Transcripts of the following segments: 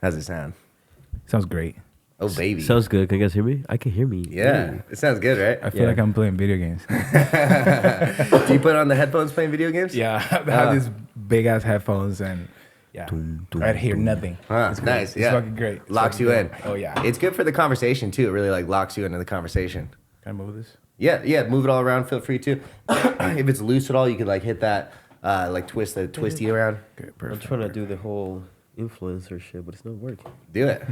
How's it sound? Sounds great. Oh, baby. Sounds good. Can you guys hear me? I can hear me. Yeah, it sounds good, right? I feel like I'm playing video games. Do you put on the headphones playing video games? Yeah, I have these big ass headphones and I hear nothing. It's nice. It's fucking great. It's Locks fucking you in. great. Oh yeah. It's good for the conversation too. It really like locks you into the conversation. Can I move this? Yeah. Move it all around. Feel free to. If it's loose at all, you could like hit that, like twist the twisty around. Okay, I'm perfect. trying to do the whole influencer shit, but it's not working. Do it.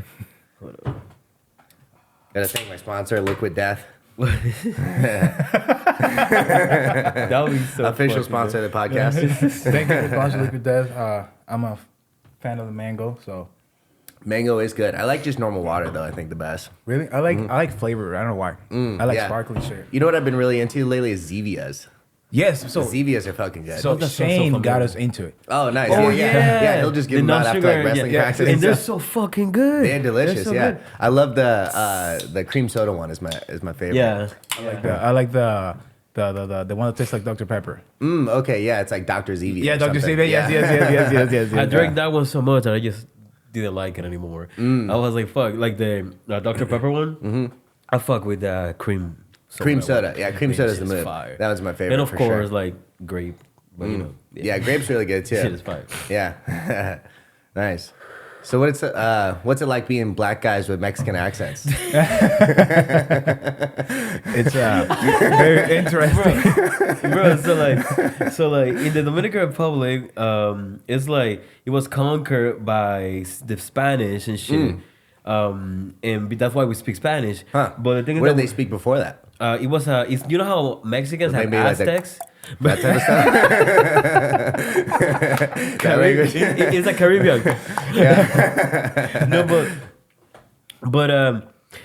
Hold on. Gotta thank my sponsor, Liquid Death. That would be so Official fucking sponsor of good. the podcast. Thank you for sponsoring Liquid Death. I'm a fan of the mango, so Mango is good. I like just normal water though. I think the best. really, I like flavor. I don't know why. I like yeah. sparkling shit. You know what I've been really into lately is Zevias. Yes, so Zevias are fucking good. so that sounds so Shane got familiar. us into it. Oh, nice. Oh, Yeah, he'll just give The them out after non-sugar, like wrestling yeah. practice. And they're stuff. so fucking good. They're delicious. so Yeah, good. I love the cream soda one. Is my favorite. Yeah. I like the one that tastes like Dr. Pepper. Okay. Yeah, it's like Dr. Zevia. Yeah, or Dr. something. Zevia. Yes. I drank that one so much that I just didn't like it anymore. I was like, fuck, like the Dr. Pepper one. I fuck with cream soda. Cream soda. Yeah, cream soda is the Shit's move. fire. That was my favorite. And of for course, sure. like grape. But you know. Yeah, grape's really good too. Shit is fire. Yeah, nice. So what's it like being black guys with Mexican accents? It's very interesting. Bro, so like in the Dominican Republic, it's like it was conquered by the Spanish and shit. And that's why we speak Spanish. Huh. But the thing is What that did they speak before that? it was you know how Mexicans have Maybe like the- Aztecs? That type of stuff. That language. It's like Caribbean. Yeah. No, but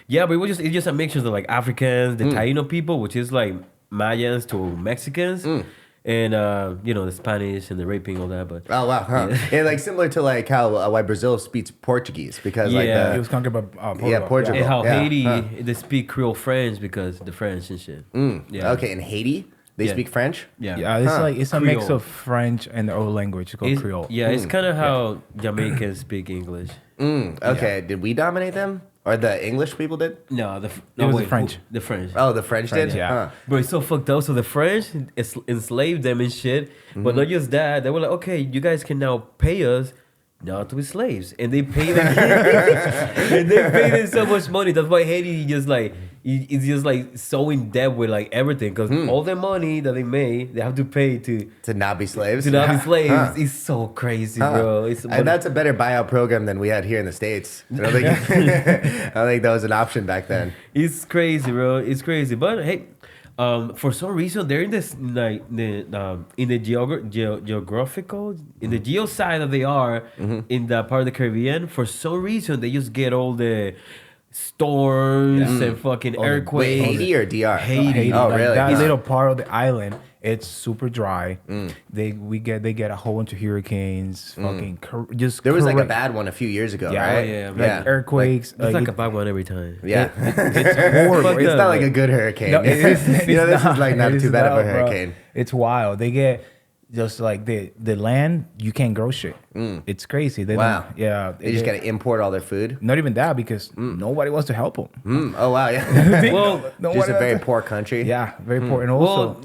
yeah, but it's just a mixture of like Africans, the Taino people, which is like Mayans to Mexicans, and you know, the Spanish and the raping, all that. But Oh wow, huh? And like similar to like how why Brazil speaks Portuguese because like Yeah. It was conquered by Portugal. Yeah, Portugal. and how Yeah, Haiti huh. they speak Creole French because the French and shit. Yeah. Okay, in Haiti they Yeah. speak French. Yeah. Yeah, it's like it's a mix Creole. of French and their old language called It's, Creole. yeah, it's kind of how Jamaicans speak English. Okay, did we dominate them or the English people did? No, was the French. The French. Oh, the French did. yeah. Huh. Bro, it's so fucked up. So the French enslaved them and shit. But not just that. They were like, okay, you guys can now pay us not to be slaves. And they paid them. And they paid them so much money. That's why Haiti just like, it's just like so in debt with like everything. Because all the money that they made, they have to pay to not be slaves. not be slaves. Huh. It's so crazy, Huh. bro. It's And that's a better buyout program than we had here in the States. I don't think, I don't think that was an option back then. It's crazy, bro. It's crazy. But hey, for some reason they're in this like in the geographical in the geo side that they are in the part of the Caribbean. For some reason they just get all the storms and fucking Wait, earthquakes. Haiti or DR? Haiti. Oh, Like, really? that Huh. little part of the island, it's super dry. They get a whole bunch of hurricanes. Fucking just There was like a correct- bad one a few years ago, Yeah, right? yeah, like earthquakes. It's like a bad one every time. Yeah. it's horrible. Fucked It's up, not like a good hurricane. No, it is, You know, this is like not it too bad of a bro. hurricane. It's wild. They get just like the land. You can't grow shit. It's crazy. They Wow. don't- Yeah. They just got to import all their food. Not even that because nobody wants to help them. Oh, wow. Yeah. Well, Just a very poor country. Yeah, very poor. And well, also,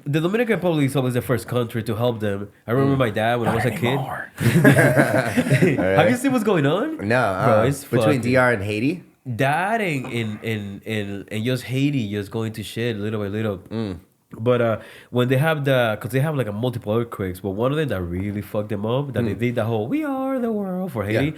the Dominican Republic is always the first country to help them. I remember my dad when I was a kid. Have you seen what's going on? No. Bro, it's between fucking- DR and Haiti? That and just Haiti just going to shit little by little. But when they have because they have like a multiple earthquakes, but one of them that really fucked them up, that they did the whole "We are the world" for Haiti.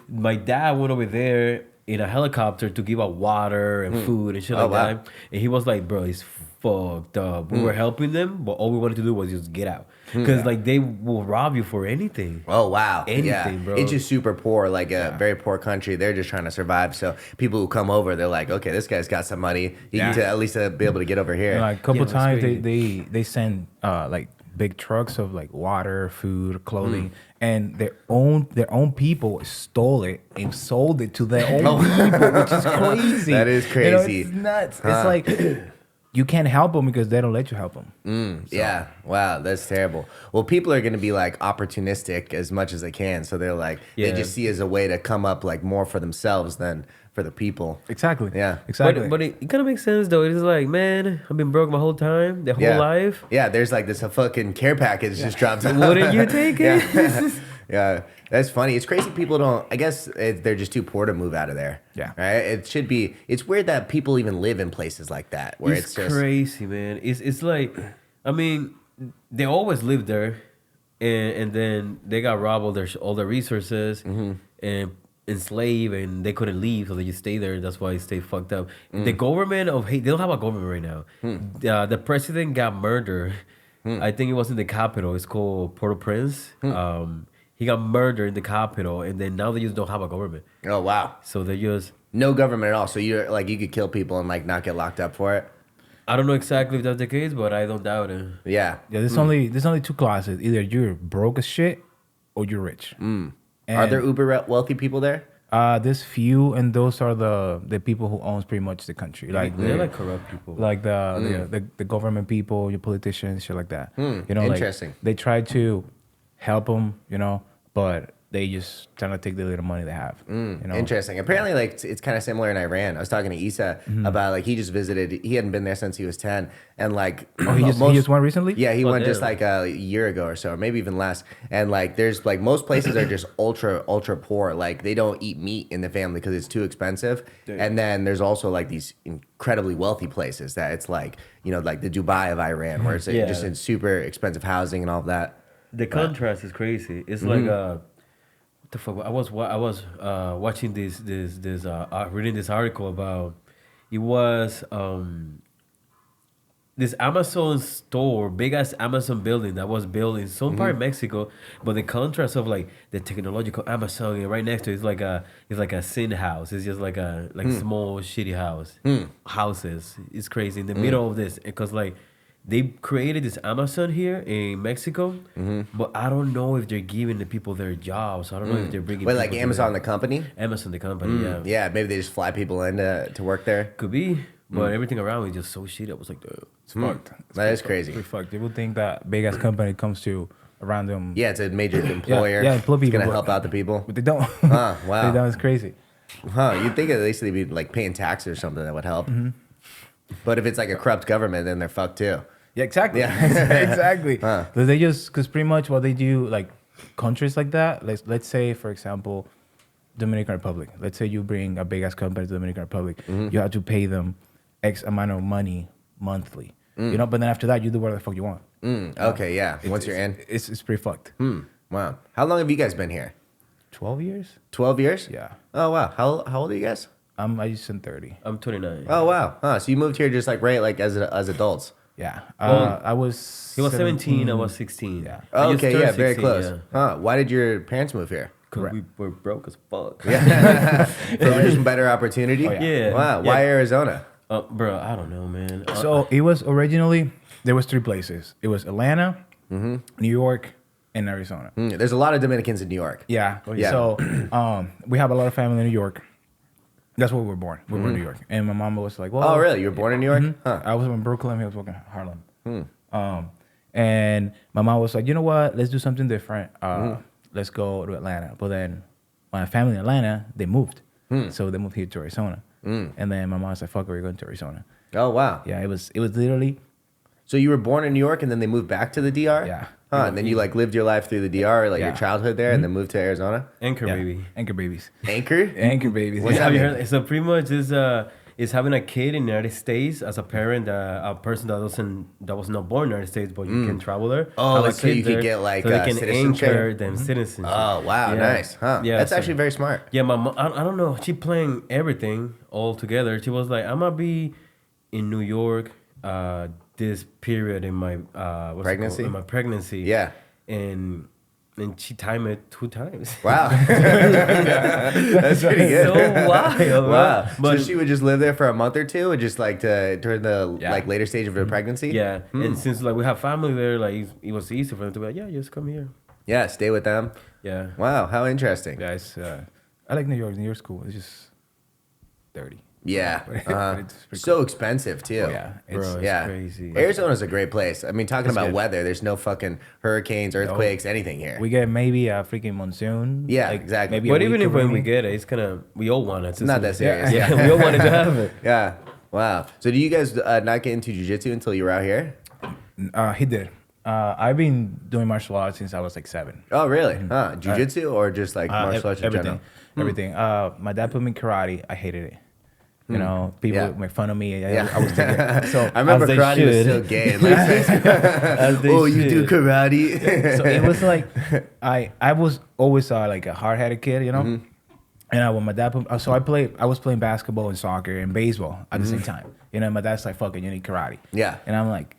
My dad went over there in a helicopter to give out water and food and shit like wow. that, and he was like, "Bro, it's fucked up." We were helping them, but all we wanted to do was just get out, because like they will rob you for anything. Oh, wow. Anything, bro. It's just super poor, like a very poor country. They're just trying to survive. So people who come over, they're like, okay, this guy's got some money. He Yeah. can at least be able to get over here. like a couple that's times crazy. they send like big trucks of like water, food, clothing, and their own people stole it and sold it to their own people, which is crazy. That is You know, crazy. it's nuts. It's like you can't help them because they don't let you help them. Yeah. Wow, that's terrible. Well, people are going to be like opportunistic as much as they can. So they're like, they just see it as a way to come up like more for themselves than for the people. Exactly. Yeah. Exactly. But it kind of makes sense though. It's like, man, I've been broke my whole time, the whole life. Yeah, there's like this fucking care package just drops out. Wouldn't you take it? Yeah, that's funny. It's crazy people don't, I guess they're just too poor to move out of there. Yeah. Right? It should be, it's weird that people even live in places like that where it's just crazy, man. It's like, I mean, they always lived there, and then they got robbed of all their resources and enslaved, and they couldn't leave, so they just stay there. That's why they stay fucked up. The government of Haiti, they don't have a government right now. The president got murdered. I think it was in the capital. It's called Port-au-Prince. He got murdered in the capital, and then now they just don't have a government. Oh, wow. So they just No government at all. So you're like, you could kill people and like not get locked up for it. I don't know exactly if that's the case, but I don't doubt it. Yeah. Yeah, there's only two classes. Either you're broke as shit or you're rich. Are there uber wealthy people there? There's few, and those are the people who owns pretty much the country. Like They're like corrupt people. like the government people, your politicians, shit like that. You know, Interesting. Like, they try to help them, you know, but they just trying to take the little money they have. You know? Interesting. Apparently, like it's kind of similar in Iran. I was talking to Issa about like he just visited. He hadn't been there since he was 10, and like he just went recently. Yeah, he went just damn. like a year ago or so, or maybe even less. And like there's like most places are just ultra poor. Like they don't eat meat in the family because it's too expensive. And then there's also like these incredibly wealthy places that it's like, you know, like the Dubai of Iran, where it's just in super expensive housing and all of that. The contrast is crazy. It's like what the fuck? I was watching this reading this article about it was this Amazon store, big ass Amazon building that was built in some part of Mexico, but the contrast of like the technological Amazon and right next to it is like a sin house. It's just like a small shitty house. Houses. It's crazy in the middle of this because like they created this Amazon here in Mexico, but I don't know if they're giving the people their jobs. I don't know if they're bringing. Wait, people like to Amazon the company? Amazon the company, yeah. Yeah, maybe they just fly people in to work there. Could be, but everything around is just so shit. I was like, It's fucked. That is crazy. Pretty fucked. People think that big ass company comes to a random. Yeah, it's a major employer. Yeah, employ It's people, gonna but- help out the people. But they don't. Wow. They don't. It's crazy. Huh? You'd think at least they'd be like paying taxes or something that would help. But if it's like a corrupt government, then they're fucked too. Yeah, exactly. Yeah. Exactly. They just, because pretty much what they do, like countries like that, let's say, for example, Dominican Republic. Let's say you bring a big ass company to Dominican Republic. You have to pay them X amount of money monthly. You know, but then after that, you do whatever the fuck you want. Okay, yeah. Once you're in. It's pretty fucked. Wow. How long have you guys been here? 12 years? 12 years? Yeah. Oh, wow. How old are you guys? I just turned 30. I'm 29. Oh, wow. Huh. So you moved here just like right like as adults. Yeah. Well, I was. He was 17. I was 16. Yeah. I just Okay, turned yeah, very 16, close. yeah. Huh. Why did your parents move here? Cause we were broke as fuck. For just better opportunity? Oh, yeah. Yeah. Wow. Why Yeah. Arizona? Bro, I don't know, man. So it was originally, there was 3 places. It was Atlanta, New York, and Arizona. There's a lot of Dominicans in New York. Yeah. Yeah. So we have a lot of family in New York. That's where we were born. We were in New York. And my mom was like, well. Oh, really? You were born in New York? Huh. I was in Brooklyn. He was working in Harlem. And my mom was like, you know what? Let's do something different. Let's go to Atlanta. But then my family in Atlanta, they moved. So they moved here to Arizona. And then my mom was like, fuck, we're going to Arizona. Oh, wow. Yeah, it was literally. So you were born in New York and then they moved back to the DR? Yeah. Huh. And then you like lived your life through the DR, like your Yeah. childhood there, and then moved to Arizona? Anchor Yeah, baby. Anchor babies. Anchor? Anchor babies. What's yeah. Have you mean? heard? So pretty much is having a kid in the United States as a parent, a person that was not born in the United States, but you can travel there. Oh, have a so you kid could there, get, like, so they can citizenship? anchor them citizenship. Oh, wow. Yeah. Nice. Huh. Yeah, That's so- actually very smart. Yeah, my mom, I don't know. She planned everything all together. She was like, I'm gonna be in New York this period in my what's it Pregnancy? called? In my pregnancy. Yeah. And she timed it 2 times. Wow. That's pretty good. So wild. Wow. But so she would just live there for a month or two, and just like during the Yeah. like later stage of her pregnancy. yeah, and since like we have family there, like it was easy for them to be like, yeah, just come here. Yeah. Stay with them. Yeah. Wow. How interesting. Yeah, I like New York. New York's cool. It's just dirty. Yeah. But it's pretty So expensive too. cool. Yeah, Bro, it's crazy. Arizona's a great place. I mean, talking about good. weather, there's no fucking hurricanes, earthquakes, anything here. we get maybe a freaking monsoon. Yeah, exactly. Maybe a But week even of if when we rain. get it, it's kind of, we all want it. It's not that serious. Yeah, we all wanted to have it. Yeah. Wow. So do you guys not get into jiu-jitsu until you were out here? He did. I've been doing martial arts since I was like 7. Oh, really? Jiu-jitsu or just like martial arts in Everything, general? everything. My dad put me in karate. I hated it. You know, people Yeah. make fun of me. Yeah. I was taking so I remember As they karate was should. still gay. In like, They oh, you do should. karate? so it was like I was always like a hard-headed kid, you know. Mm-hmm. And when my dad put, so I was playing basketball and soccer and baseball at the same time. You know, my dad's like, "Fucking, you need karate." Mm-hmm. Yeah. And I'm like,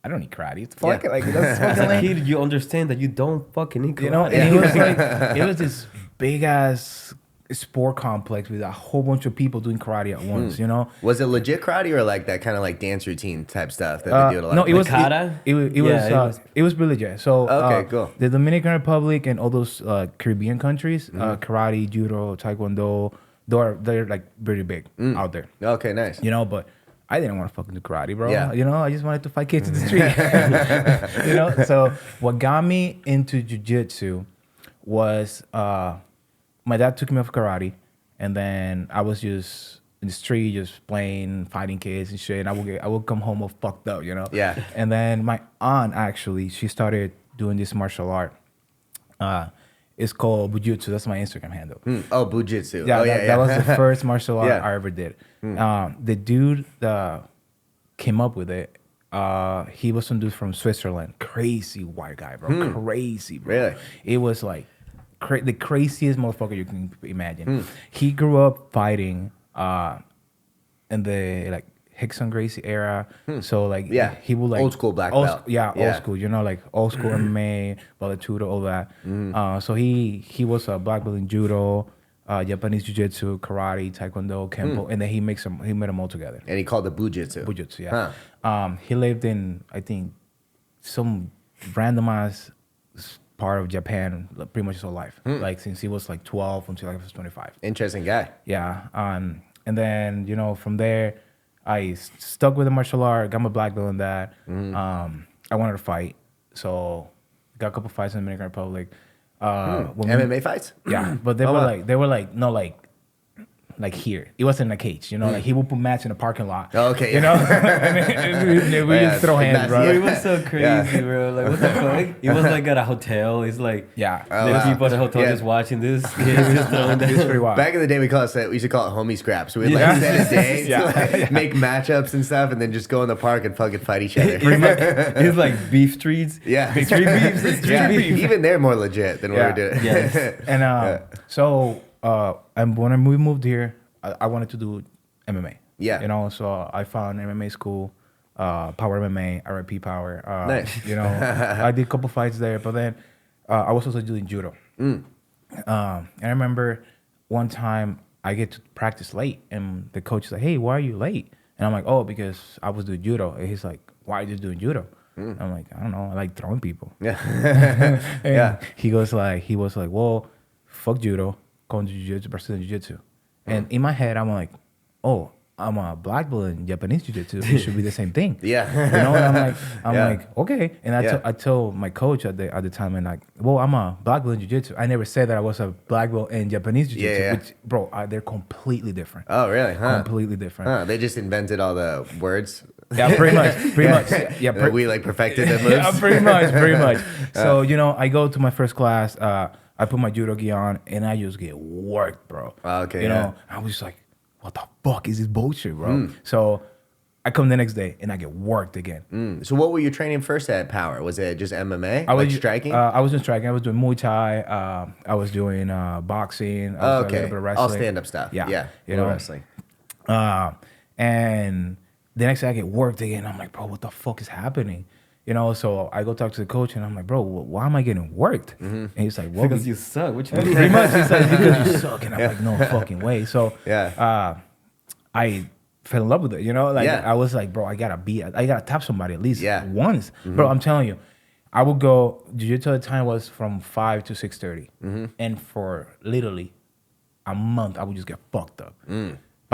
I don't need karate. It's fuck Yeah. it. Like that's As fucking a lame. kid, you understand that you don't fucking need You know, karate. and it was like it was this big ass sport complex with a whole bunch of people doing karate at once. You know. Was it legit karate or like that kind of like dance routine type stuff that they do at a lot No, of it was Kata? it was really legit. So Okay, cool. The Dominican Republic and all those Caribbean countries, karate, judo, taekwondo, they're like very big out there. Okay, nice. You know, but I didn't want to fucking do karate, bro. Yeah. You know, I just wanted to fight kids in the street. You know, so what got me into jiu-jitsu was my dad took me off karate, and then I was just in the street, just playing, fighting kids and shit. And I would come home all fucked up, you know. Yeah. And then my aunt actually, she started doing this martial art. It's called Bujutsu. That's my Instagram handle. Oh, bujitsu. Yeah, Oh, that was the first martial art Yeah. I ever did. The dude that came up with it, he was some dude from Switzerland. Crazy white guy, bro. Crazy, bro. Really? It was like the craziest motherfucker you can imagine. He grew up fighting in the like Hickson Gracie era. So like Yeah. he would like Old school black old, belt. Yeah, Yeah. old school. You know, like old school MMA, Valetudo, all that. So he was a black belt in judo, Japanese jiu-jitsu, karate, taekwondo, kempo, and then he made them all together. And he called it bujitsu. Bujutsu, yeah. He lived in, I think, some randomized part of Japan pretty much his whole life. Like since he was like 12 until I was 25. Interesting guy. Yeah. And then, you know, from there, I stuck with the martial art, got my black belt in that. I wanted to fight. So got a couple fights in the Dominican Republic. When we- MMA fights? yeah, but they were like no like here. It wasn't a cage, you know. Like he would put mats in the parking lot. Oh, okay, you yeah. know. And we Yeah, just throw like hands, that's- bro. It was so crazy, Yeah. bro. Like, what the fuck? It was like at a hotel. It's like, Yeah, Oh, there's wow. people at the hotel Yeah. just watching this. Yeah, just throwing it's down. pretty wild. Back in the day, we used to call it homie scraps. We'd Yeah. like set a day Yeah. to like, make matchups and stuff, and then just go in the park and fucking fight each other. It's like beef streets. Yeah. Street beefs. It's street Yeah, beef. even they're more legit than what Yeah. we're doing. Yes. And so and when we moved here, I wanted to do MMA. Yeah. You know, so I found MMA school, Power MMA, RIP Power. Nice. You know, I did a couple fights there, but then I was also doing judo. And I remember one time I get to practice late, and the coach is like, "Hey, why are you late?" And I'm like, "Oh, because I was doing judo." And he's like, "Why are you just doing judo?" I'm like, "I don't know. I like throwing people." Yeah. And Yeah. he was like, "Well, fuck judo, go into jiu-jitsu, Brazilian jiu-jitsu." And in my head, I'm like, "Oh, I'm a black belt in Japanese jiu-jitsu. It should be the same thing." Yeah. You know, and I'm Yeah. like, okay. And Yeah. I told my coach at the time, and like, well, I'm a black belt in jiu-jitsu. I never said that I was a black belt in Japanese jiu-jitsu, Yeah. which, bro, they're completely different. Oh, really? Huh? Completely different. Huh. They just invented all the words. Yeah, pretty much. Yeah, And then we like perfected the moves. yeah, pretty much. So, you know, I go to my first class, I put my judo gi on, and I just get worked, bro. Okay, You yeah. know, I was just like, what the fuck is this bullshit, bro? So I come the next day, and I get worked again. So what were you training first at Power? Was it just MMA? I was striking? I was in striking. I was doing Muay Thai. I was doing boxing. I was doing a okay. little bit of All wrestling. stand-up stuff. Yeah. Yeah. You Little know, wrestling. And the next day I get worked again. I'm like, bro, what the fuck is happening? You know, so I go talk to the coach, and I'm like, bro, why am I getting worked? And he's like, well, Because you suck. What you mean? pretty much. He's like, because you suck. And I'm like, no fucking way. So Yeah. I fell in love with it. You know, like Yeah. I was like, bro, I gotta tap somebody at least Yeah. once. Bro, I'm telling you, I would go. Jiu-jitsu at the time was from 5 to 6:30, and for literally a month, I would just get fucked up.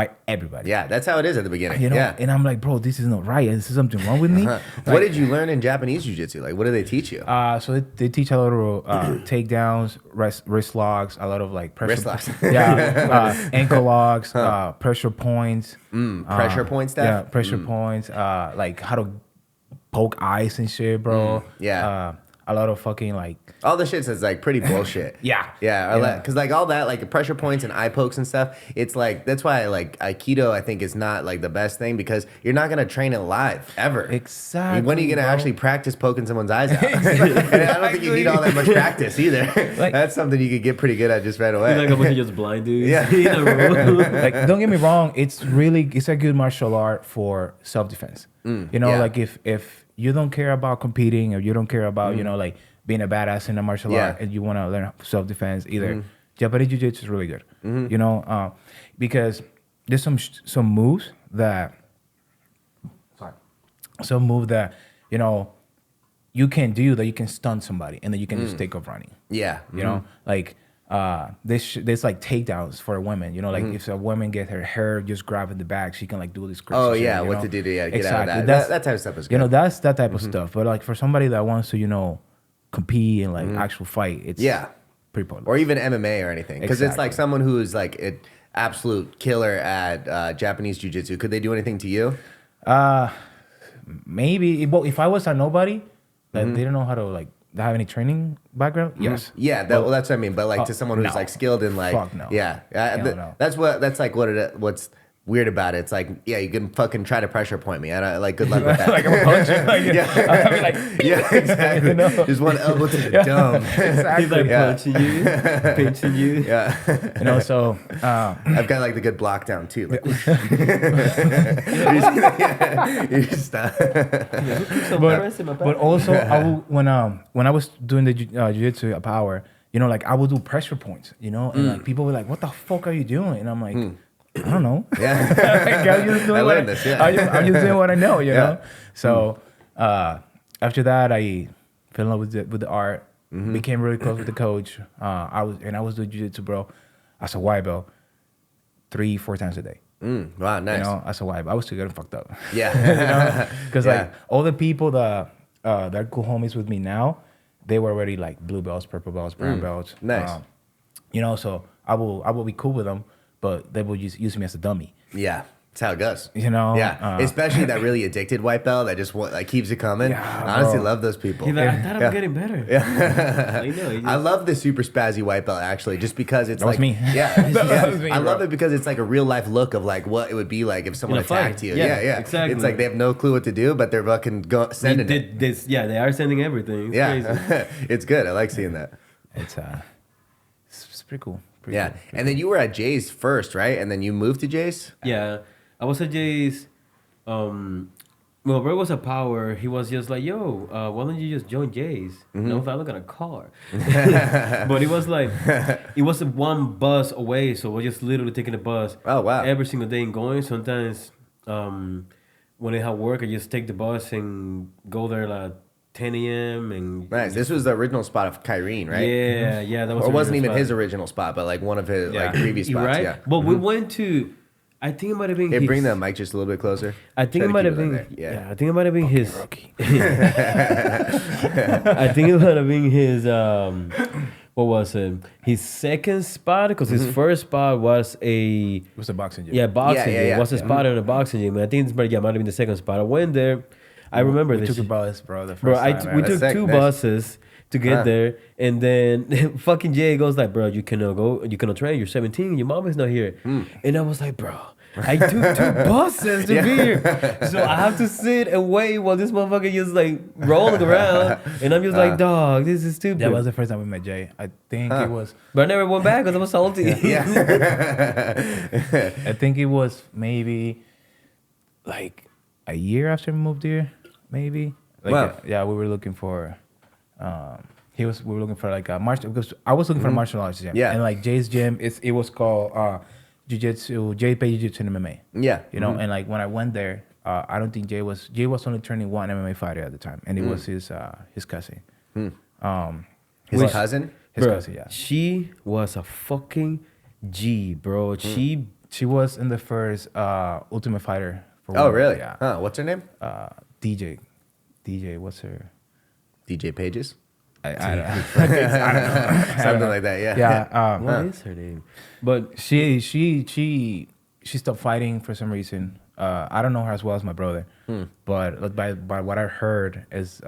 by everybody. Yeah, that's how it is at the beginning. You know, yeah. and I'm like, bro, this is not right. This is something wrong with me. What did you learn in Japanese jiu-jitsu? Like, what do they teach you? So they teach a lot of takedowns, wrist locks, a lot of like pressure. Wrist locks. Ankle locks, pressure points. Pressure point stuff? Yeah, pressure points. Like how to poke ice and shit, bro. Yeah. A lot of fucking like all the shit is like pretty bullshit. Yeah. Because like all that, like pressure points and eye pokes and stuff, it's like, that's why like Aikido, I think, is not like the best thing, because you're not going to train it live ever. Exactly. When are you going to actually practice poking someone's eyes out? And I don't think you need all that much practice either. Like, that's something you could get pretty good at just right away. You're like a bunch of just blind dudes. Yeah. like, don't get me wrong, it's a good martial art for self-defense. You know, like if you don't care about competing, or you don't care about, you know, like being a badass in a martial art, and you want to learn self-defense, either Japanese jiu-jitsu is really good. You know, because there's some moves that you know you can do, that you can stun somebody and then you can just take off running. Yeah. You know, like there's like takedowns for women. You know, like if a woman gets her hair just grabbing the back, she can like do this crazy shit, yeah, you what know? to do to get exactly. out of that. That type of stuff is good. You know, that's that type of stuff. But like for somebody that wants to, you know, compete and like actual fight, it's pretty pointless. Or even MMA or anything, because it's like Exactly. someone who is like an absolute killer at Japanese jiu-jitsu. Could they do anything to you? Maybe. Well, if I was a nobody that didn't know how to like have any training background, yes. Yeah, well, that's what I mean. But like to someone who's no. like skilled in like, Fuck no. yeah, No. that's like what's weird about it. It's like, yeah, you can fucking try to pressure point me. I don't, like, good luck with that. Like I'm a puncher. Like, Yeah. I mean, like, Yeah, exactly. You know? Just one elbow to the dome. Exactly. He's like Yeah. punching you, pinching you. Yeah. You know, so I've got like the good block down too. Like, you just but also when I was doing the jiu-jitsu at Power, you know, like I would do pressure points, you know, and like people were like, "What the fuck are you doing?" And I'm like, I don't know. Yeah. Like, I'm just doing I what learned this, yeah. I'm just doing what I know, you Yeah. know. So after that, I fell in love with the art. Became really close with the coach. I was doing jiu-jitsu, bro, as a white belt, 3-4 times a day. Wow, nice. You know, as a white belt, I was still getting fucked up. Yeah. Because like all the people that are cool homies with me now, they were already like blue belts, purple belts, brown belts. Nice. You know, so I will be cool with them, but they will just use me as a dummy. Yeah. That's how it goes. You know? Yeah. Especially that really addicted white belt that just like keeps it coming. Yeah, I honestly bro. love those people. He's like, I thought I'm getting better. Yeah. I know. he I just- love the super spazzy white belt actually, just because it's That was like me. Yeah, That was me, I love bro. it because it's like a real life look of like what it would be like if someone In a fight. attacked you. Yeah, Yeah, exactly. It's like they have no clue what to do, but they're fucking sending they it. did this. Yeah, they are sending everything. It's crazy. Yeah, it's good. I like seeing that. It's pretty cool. Pretty Yeah, cool. and then you were at Jay's first, right? And then you moved to Jay's. Yeah, I was at Jay's. Well, Bro was a Power. He was just like, "Yo, why don't you just join Jay's?" And I was like, "Look at a car," but it was like, it was one bus away, so we're just literally taking the bus. Oh, wow. Every single day and going. Sometimes, when I have work, I just take the bus and go there like 10 a.m. and Nice. This was the original spot of Kyrene, right? Yeah, that was. Or it the wasn't original even spot. his original spot, but like one of his like previous You're spots. right? Yeah. But we went to. I think it might have been. Hey, his, bring the mic just a little bit closer. I think Try it to might keep have on been. there. Yeah, I think it might have been his. I think it might have been his. What was it? His second spot, because his first spot was a. It was a boxing gym. Yeah, boxing Yeah, gym. yeah. What's a spot in a boxing gym? I think it's, but yeah, might have been the second spot. I went there. I remember we this. took a bus, bro. The first Bro, time, we man. took That's sick. two Nice. buses to get there, and then fucking Jay goes like, "Bro, you cannot go. You cannot train. You're 17. Your mom is not here." And I was like, "Bro, I took two buses to be here, so I have to sit and wait while this motherfucker just like rolling around." And I'm just like, "Dog, this is stupid." That was the first time we met Jay. I think it was. But I never went back because I was salty. I think it was maybe like a year after we moved here, maybe. Like, Wow. yeah, we were looking for. We were looking for like a martial, because I was looking for a martial arts gym. Yeah. And like Jay's gym, it was called Jiu-Jitsu, Jiu-Jitsu and MMA. Yeah. You know, and like when I went there, I don't think Jay was only training one MMA fighter at the time, and it was his cousin. His cousin? His Bro, cousin, yeah. She was a fucking G, bro. She She was in the first Ultimate Fighter. For Oh, women. really? Yeah. Huh? What's her name? DJ. What's her? DJ Pages. I don't know. Something like that. Yeah. Yeah. What is her name? But She stopped fighting for some reason. I don't know her as well as my brother, but by what I heard is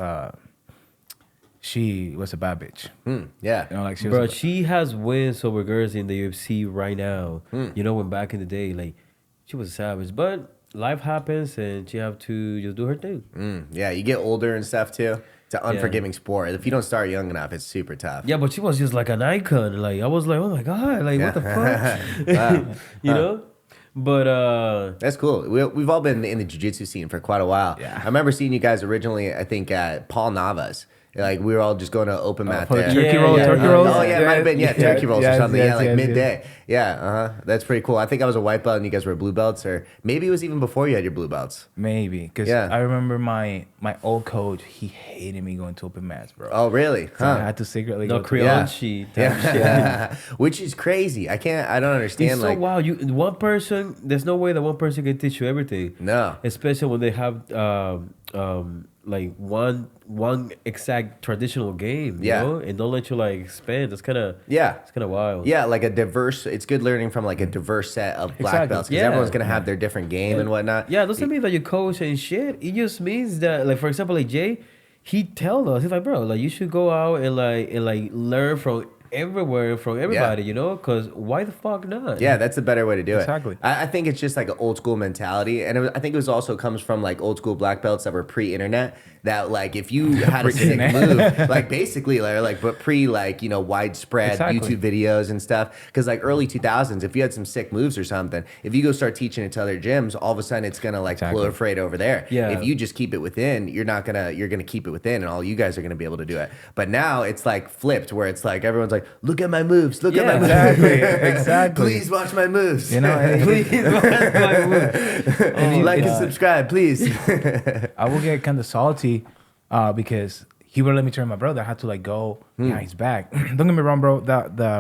she was a bad bitch. Yeah. You know, like she was. bro, she has wins over girls in the UFC right now. You know, when back in the day, like she was a savage. But life happens, and she have to just do her thing. Yeah. You get older and stuff too. It's an unforgiving sport. If you don't start young enough, it's super tough. Yeah, but she was just like an icon. Like I was like, oh my god, like what the fuck, Wow. you know? But That's cool. We've all been in the jiu-jitsu scene for quite a while. Yeah. I remember seeing you guys originally, I think, at Paul Nava's. Like, we were all just going to open mat for the there. turkey Yeah, roll, yeah. turkey rolls. Oh, yeah, it might have been, turkey rolls or yes, something. yes, like yes, midday. Yeah, that's pretty cool. I think I was a white belt and you guys were blue belts, or maybe it was even before you had your blue belts. Maybe because Yeah. I remember my old coach. He hated me going to open mats, bro. Oh, really? So I had to secretly no go. Creole Yeah. sheet. Yeah. Which is crazy. I don't understand. It's so like, wild. One person. There's no way that one person can teach you everything. no. Especially when they have like one exact traditional game. You Yeah. know? And don't let you like expand. It's kind of Yeah. It's kind of wild. Yeah, like it's good learning from like a diverse set of black Exactly. belts because Yeah. everyone's going to have their different game and whatnot. Yeah, it doesn't mean that you coach and shit. It just means that, like, for example, like Jay, he tell us, he's like, bro, like you should go out and learn from everywhere, from everybody, you know? Because why the fuck not? Yeah, that's a better way to do Exactly. it. I think it's just like an old school mentality, and I think it was also comes from like old school black belts that were pre-internet. That like if you had a sick Pre-internet. move, like basically like but pre like widespread Exactly. YouTube videos and stuff. Because like early 2000s, if you had some sick moves or something, if you go start teaching it to other gyms, all of a sudden it's gonna like Exactly. proliferate over there. Yeah. If you just keep it within, you're gonna keep it within, and all you guys are gonna be able to do it. But now it's like flipped, where it's like everyone's like, look at my moves, look at my exactly, moves. exactly. Please watch my moves. You know, and Please, my word. Like and subscribe, please. I will get kind of salty because he would let me train my brother. I had to like go behind his back. Don't get me wrong, bro.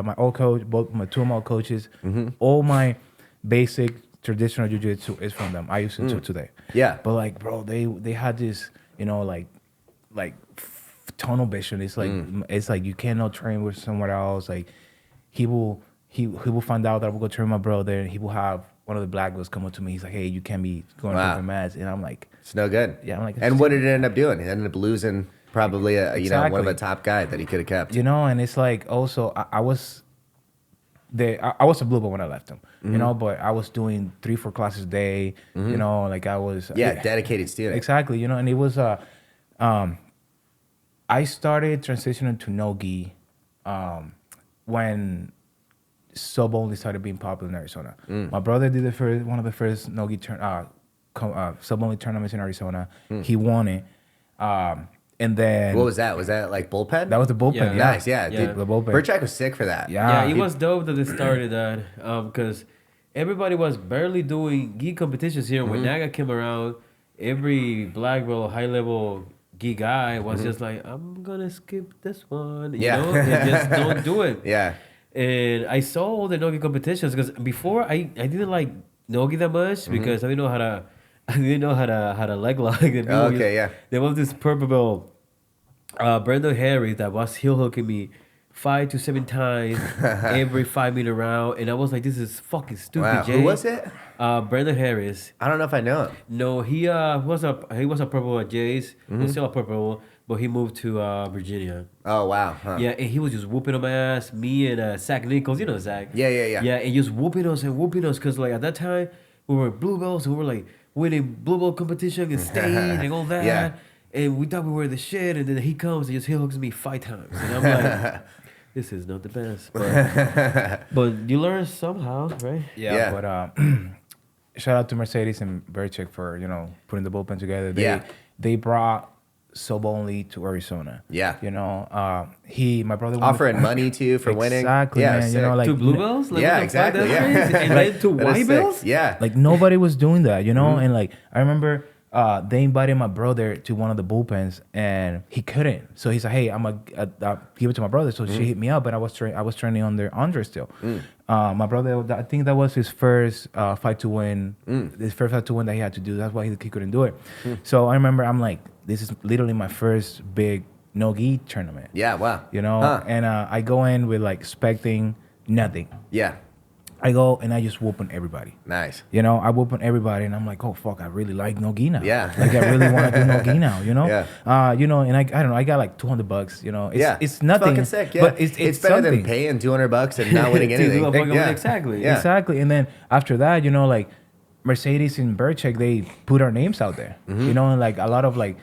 My old coach, both my two of my old coaches, all my basic traditional jiu-jitsu is from them. I used to today. Yeah. But like, bro, they had this, like tunnel vision. It's like you cannot train with someone else. Like he will find out that I will go train my brother, and he will have one of the black belts come up to me. He's like, hey, you can't be going to different mats. And I'm like, It's no good. Yeah, I'm like, and what did it end up doing? It ended up losing probably one of Exactly. a top guy that he could have kept. and it's like also I was a blue belt when I left him, but I was doing 3-4 classes a day, like I was Dedicated student. Exactly, and it was I started transitioning to Nogi when sub only started being popular in Arizona. My brother did one of the first Nogi sub only tournaments in Arizona. He won it, and then What was that? Was that like bullpen? that was the bullpen. Yeah. nice. Yeah, Yeah. dude. The bullpen. Birchak was sick for that. Yeah, Yeah, it was dope that they started that because everybody was barely doing gi competitions here. When Naga came around, every black belt, high level gi guy was just like, I'm gonna skip this one, you know, and just don't do it. Yeah. And I saw all the Nogi competitions because before I didn't like Nogi that much because I didn't know how to leg lock. Okay, yeah. There was this purple belt, Brandon Harris, that was heel hooking me 5 to 7 times every 5-minute round, and I was like, this is fucking stupid. Wow. Jay. Who was it? Brandon Harris. I don't know if I know him. No, he was a purple at Jay's. He was still a purple, but he moved to Virginia. Oh wow. Huh. Yeah, and he was just whooping on my ass. Me and Zach Nichols, you know Zach. Yeah. Yeah, and just whooping us because like at that time we were blue belts and we were like winning blue belt competition and state and all that. Yeah. And we thought we were the shit, and then he comes and just heel hooks me 5 times, and I'm like, this is not the best, but you learn somehow, right? Yeah. But shout out to Mercedes and Berchik for putting the bullpen together. They brought sub only to Arizona. Yeah. My brother won Offering money too for winning. Exactly, Yeah. man. Sick. Like To blue belts? Like, Yeah, what the fuck? exactly, That's yeah. crazy. And then to That is white sick. belts? Yeah. like nobody was doing that, and like I remember they invited my brother to one of the bullpens, and he couldn't. So he's like, "Hey, I'm gonna give it to my brother." So she hit me up, and I was training under Andre still. My brother, I think that was his first fight to win. His first fight to win that he had to do. That's why he couldn't do it. So I remember, I'm like, this is literally my first big Nogi tournament. Yeah, wow. You know, and I go in with like expecting nothing. Yeah. I go and I just whoop on everybody. Nice. You know, I whoop on everybody, and I'm like, oh fuck, I really like Nogi now. Yeah. Like I really want to do Nogi now. You know. Yeah. You know, and I don't know, I got like $200. You know. It's nothing. It's fucking sick. Yeah. But it's better something. than paying $200 and not winning anything. Exactly. Yeah. Exactly. And then after that, you know, like Mercedes and Burchek, they put our names out there. You know, and like a lot of like.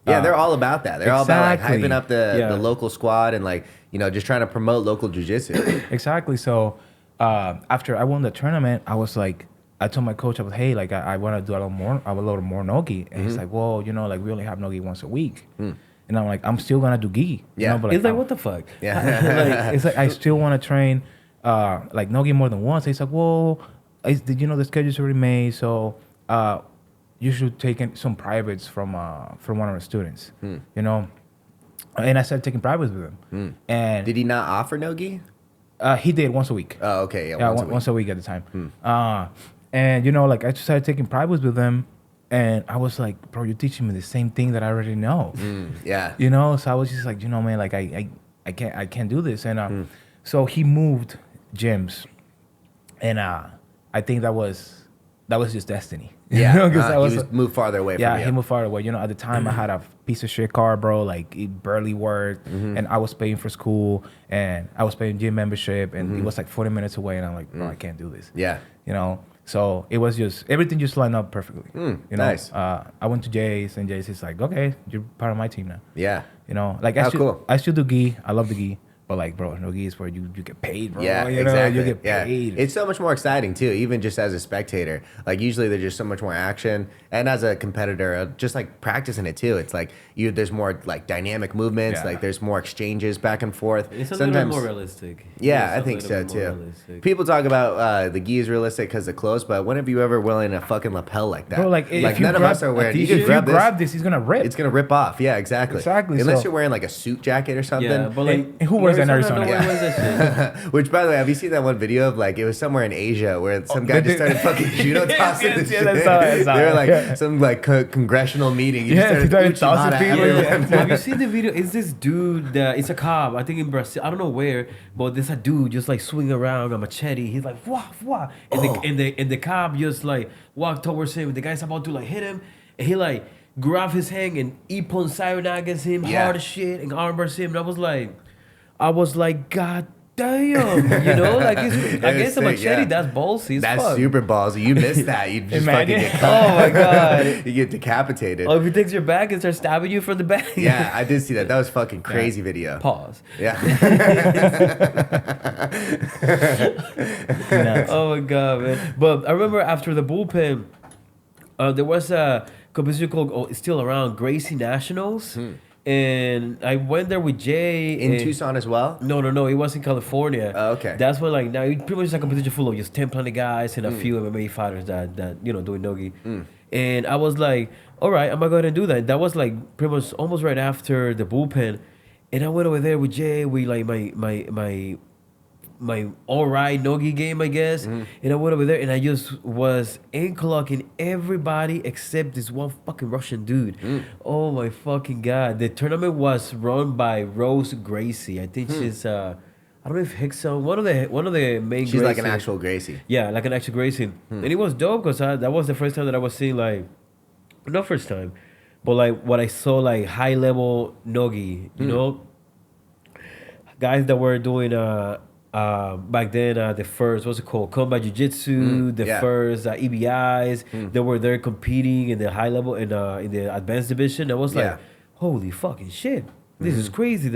Yeah, they're all about that. They're all about like hyping up the Yeah. local squad and like, you know, just trying to promote local jiu-jitsu. Exactly. So after I won the tournament, I was like, I told my coach, I was, hey, like I want to do a little more Nogi. And he's like, well, you know, like we only have Nogi once a week. And I'm like, I'm still gonna do gi. Yeah. You know, but It's like, what the fuck? Yeah. it's like I still want to train like Nogi more than once. He's like, well, you know, the schedule's already made, so you should take in some privates from one of our students. You know, and I started taking privates with him. And Did he not offer Nogi? he did once a week. Oh, okay. Yeah, once a week at the time. And you know, like I just started taking privates with him, and I was like, bro, you're teaching me the same thing that I already know. Yeah. You know, so I was just like, you know, man, like I can't do this. And so he moved gyms, and I think that was just destiny. Yeah. You know, 'cause He was moved farther away from you. he moved far away. You know, at the time I had a piece of shit car, bro. Like it barely worked, and I was paying for school, and I was paying gym membership, and it was like 40 minutes away, and I'm like, bro, I can't do this. Yeah. You know, so it was just everything just lined up perfectly. You know, nice. I went to Jay's, and Jay's is like, okay, you're part of my team now. Yeah. You know, like Cool. I still do gi. I love the gi. But like, bro, Nogi is where you get paid, bro. Yeah, you know, exactly. you get paid. It's so much more exciting too, even just as a spectator. Like usually there's just so much more action, and as a competitor, just like practicing it too. It's like there's more like dynamic movements. Yeah. Like there's more exchanges back and forth. It's a little bit more realistic. Yeah, It's I think a so little bit more too. realistic. People talk about the gi is realistic because of clothes, but when have you ever wearing a fucking lapel like that? Bro, like if you none of us are wearing. You if can grab this, he's gonna rip. It's gonna rip off. Yeah, exactly. Exactly, Unless so- you're wearing like a suit jacket or something. Yeah, but like, And who wears that in Arizona? Nobody wears that shit. Which, by the way, have you seen that one video of like it was somewhere in Asia where some guy just started fucking judo tossing yes, the yes, shit. I saw it. They were like Yeah. some like congressional meeting. He Yeah, he started tossing Uchimata people. everywhere. Have you seen the video? It's this dude that it's a cop, I think in Brazil. I don't know where, but there's a dude just like swinging around a machete. He's like wah wah, and the cop just like walked towards him. The guy's about to like hit him, and he like grab his hand and Ippon Sayonaga's him hard as shit and armbars him. And I was like, God damn, you know, like against a sick, machete, yeah. that's ballsy as That's fuck. super ballsy. You missed that. You just fucking Imagine. get cut. Oh my god. You get decapitated. Oh, if he takes your back and starts stabbing you from the back. Yeah, I did see that. That was fucking crazy video. Pause. Yeah. Oh my god, man! But I remember after the bullpen, there was a competition called it's still around Gracie Nationals, and I went there with Jay In and- Tucson as well? No, it was in California. Oh, okay. That's when like now it pretty much is a competition full of just 10 planet guys and a few MMA fighters that you know doing Nogi. And I was like, all right, I'm gonna go ahead and do that. That was like pretty much almost right after the bullpen, and I went over there with Jay. We like my all right Nogi game, I guess. And I went over there and I just was clocking everybody except this one fucking Russian dude. Oh my fucking god! The tournament was run by Rose Gracie. I think she's I don't know if Hickson, one of the main. She's like an Gracies. actual Gracie. Yeah, like an actual Gracie. And it was dope because that was the first time that I was seeing like, not first time, but like what I saw like high level Nogi. You know, guys that were doing back then the first, what's it called, combat jiu-jitsu, the first EBIs. They were there competing in the high level in the advanced division. I was like, holy fucking shit, this is crazy.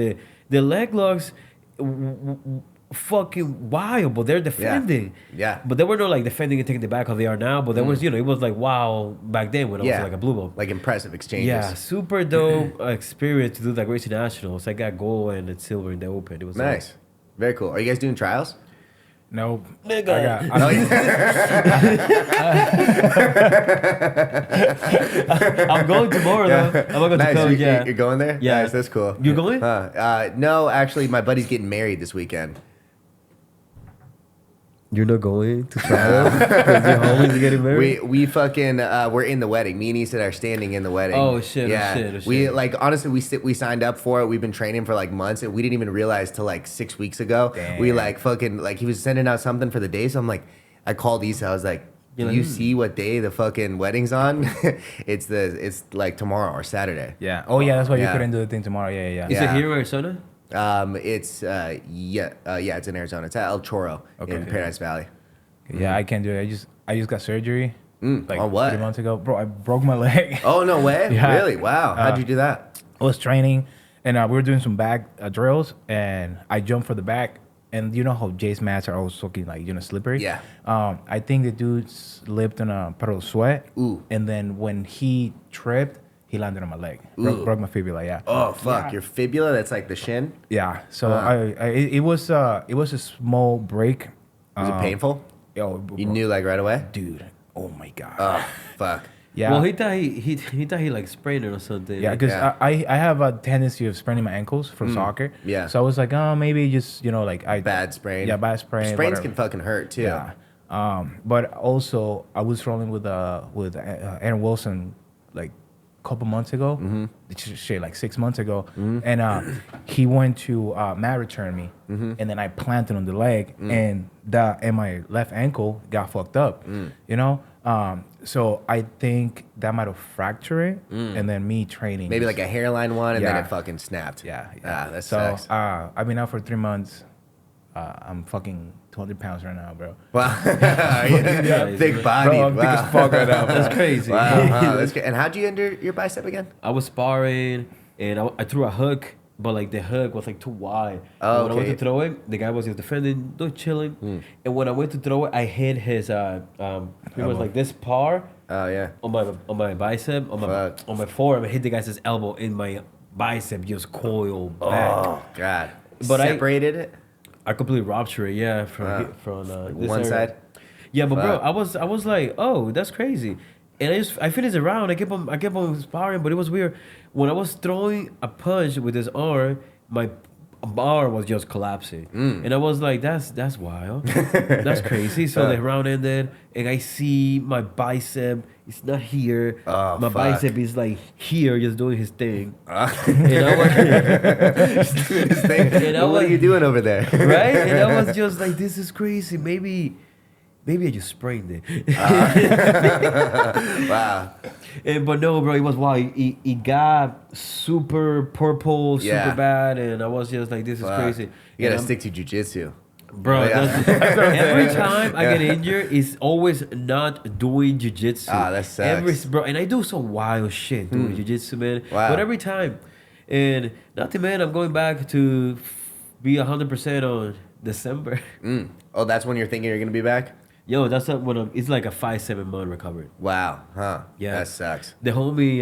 The leg locks fucking wild, but they're defending. Yeah. But they were not like defending and taking the back how they are now, but there was, you know, it was like wow back then when I was like a blue belt. Like impressive exchanges. Yeah, super dope experience to do that Gracie Nationals. I got gold and silver in the open. It was Nice. Very cool. Are you guys doing trials? Nope. Nigga. I'm going tomorrow though. I'm going to Nice. college. Yeah. You're going there? Yeah. Nice, that's cool. You going? No, actually, my buddy's getting married this weekend. You're not going to trial because your homies are getting married. We fucking we're in the wedding. Me and Issa are standing in the wedding. Oh, shit, oh, Yeah. shit, oh, shit. We like honestly we signed up for it. We've been training for like months and we didn't even realize till like 6 weeks ago. Damn. We like fucking like he was sending out something for the day. So I'm like, I called Issa. I was like, do you see what day the fucking wedding's on? it's like tomorrow or Saturday. Yeah. Oh yeah, that's why you Yeah. couldn't do the thing tomorrow. Yeah. Is it here in Arizona? It's it's in Arizona. It's at El Chorro in Paradise Valley. Yeah, I can't do it. I just got surgery. Like On what? 3 months ago, bro. I broke my leg. Oh no way! Yeah. Really? Wow. How'd you do that? I was training, and we were doing some back drills, and I jumped for the back. And you know how Jay's mats are always fucking like slippery. Yeah. I think the dude slipped on a puddle of sweat. Ooh. And then when he tripped, he landed on my leg. Broke my fibula. Yeah. Oh fuck! Your fibula. That's like the shin. Yeah. So it was a small break. Was it painful? Yo, You knew like right away. dude. Oh my god. Oh fuck! Yeah. Well, he thought he like sprained it or something. Yeah, because Yeah. I have a tendency of spraining my ankles from soccer. Yeah. So I was like, oh, maybe just like I Bad sprain. Yeah, bad sprain. Sprains whatever. can fucking hurt too. Yeah. But also I was rolling with Aaron Wilson like a couple months ago. Shit, like 6 months ago, and he went to mat return me, and then I planted on the leg, and my left ankle got fucked up. You know. So I think that might have fractured it, and then me training. Maybe like a hairline one, and then Yeah. it fucking snapped. Yeah. Ah, that so sucks. I've been out for 3 months. I'm fucking 200 pounds right now, bro. Wow. Big body. Bro, I'm wow. thick as fuck right now. That's crazy. Wow, that's good. And how'd you injure your bicep again? I was sparring and I threw a hook, but like the hook was like too wide. Oh, And when I went okay. to throw it, the guy was just defending, just chilling. And when I went to throw it, I hit his it was like this par Oh yeah. on my bicep, Fuck. on my forearm. I hit the guy's elbow in my bicep, just coiled back. Oh god. But Separated it. I completely ruptured it, yeah, from this One area. side. Yeah, but bro, Fuck. I was like, oh, that's crazy. And I finished the round. I kept on sparring, but it was weird. When I was throwing a punch with his arm, my bar was just collapsing, and I was like, that's wild, that's crazy. So the round ended, and I see my bicep. It's not here. Oh, my fuck. bicep is like here, just doing his thing. And I What was- are you doing over there? right? And I was just like, this is crazy. Maybe I just sprained it. Wow. But no, bro, it was wild. It got super purple, Yeah. super bad, and I was just like, this is Fuck. crazy. You gotta And stick to jujitsu. bro. Yeah. Every time I get injured, it's always not doing jujitsu. Ah, that sucks. Bro, and I do some wild shit doing jujitsu, man. Wow. But every time, and nothing, man. I'm going back to be 100% on December. Oh, that's when you're thinking you're gonna be back? Yo, that's not when it's like a 5-7 month recovery. Wow. Huh. Yeah. That sucks. The homie,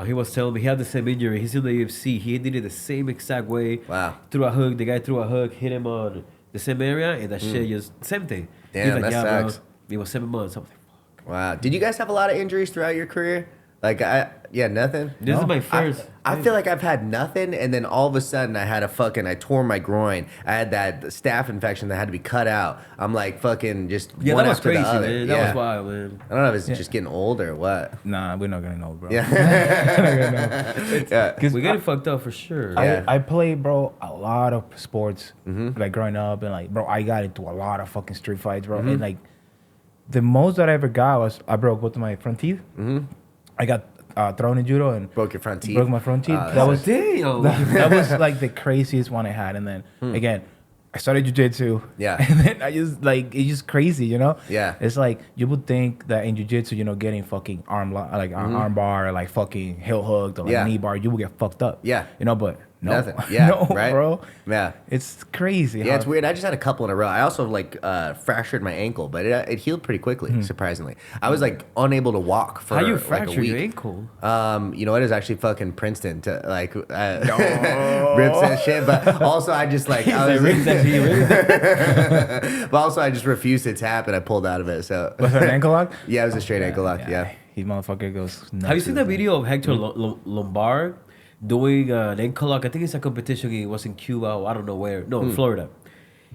he was telling me he had the same injury. He's in the UFC. He did it the same exact way. Wow. Threw a hook. The guy threw a hook, hit him on the same area, and that shit just same thing. Damn, He's like, that yeah, sucks. bro. It was 7 months. I was like, fuck. Wow. Did you guys have a lot of injuries throughout your career? Like nothing. This is my first. I feel like I've had nothing, and then all of a sudden I tore my groin. I had that staph infection that had to be cut out. I'm like fucking just Yeah, one that was after crazy, the other. man. Yeah. That was wild, man. I don't know if it's just getting old or what. Nah, we're not getting old, bro. Yeah. Yeah. We're getting fucked up for sure. Yeah. I played, bro, a lot of sports, like growing up, and like, bro, I got into a lot of fucking street fights, bro. And like, the most that I ever got was I broke both of my front teeth. I got thrown in judo and Broke your front teeth. broke my front teeth. Ah, that was Damn. that was like the craziest one I had. And then again, I started jujitsu. Yeah. And then I just like it's just crazy, you know. Yeah. It's like you would think that in jujitsu, you know, getting fucking arm bar or like fucking heel hooked or like Yeah. knee bar, you would get fucked up. Yeah. You know, but No. Nothing. Yeah, no, right? bro. Yeah. It's crazy. Yeah, it's weird. I just had a couple in a row. I also like fractured my ankle, but it healed pretty quickly, surprisingly. I was like unable to walk for How you like a fractured your week. ankle? You know, it is actually fucking Princeton to like rips and shit. But also, I just like I was, but also I just refused to tap and I pulled out of it. So Was it an ankle lock? yeah, it was a straight ankle lock. Yeah. He motherfucker goes nuts. Have you seen with that it. video of Hector Lombard doing an ankle lock? I think it's a competition. It was in Cuba. Or I don't know where. No, Florida.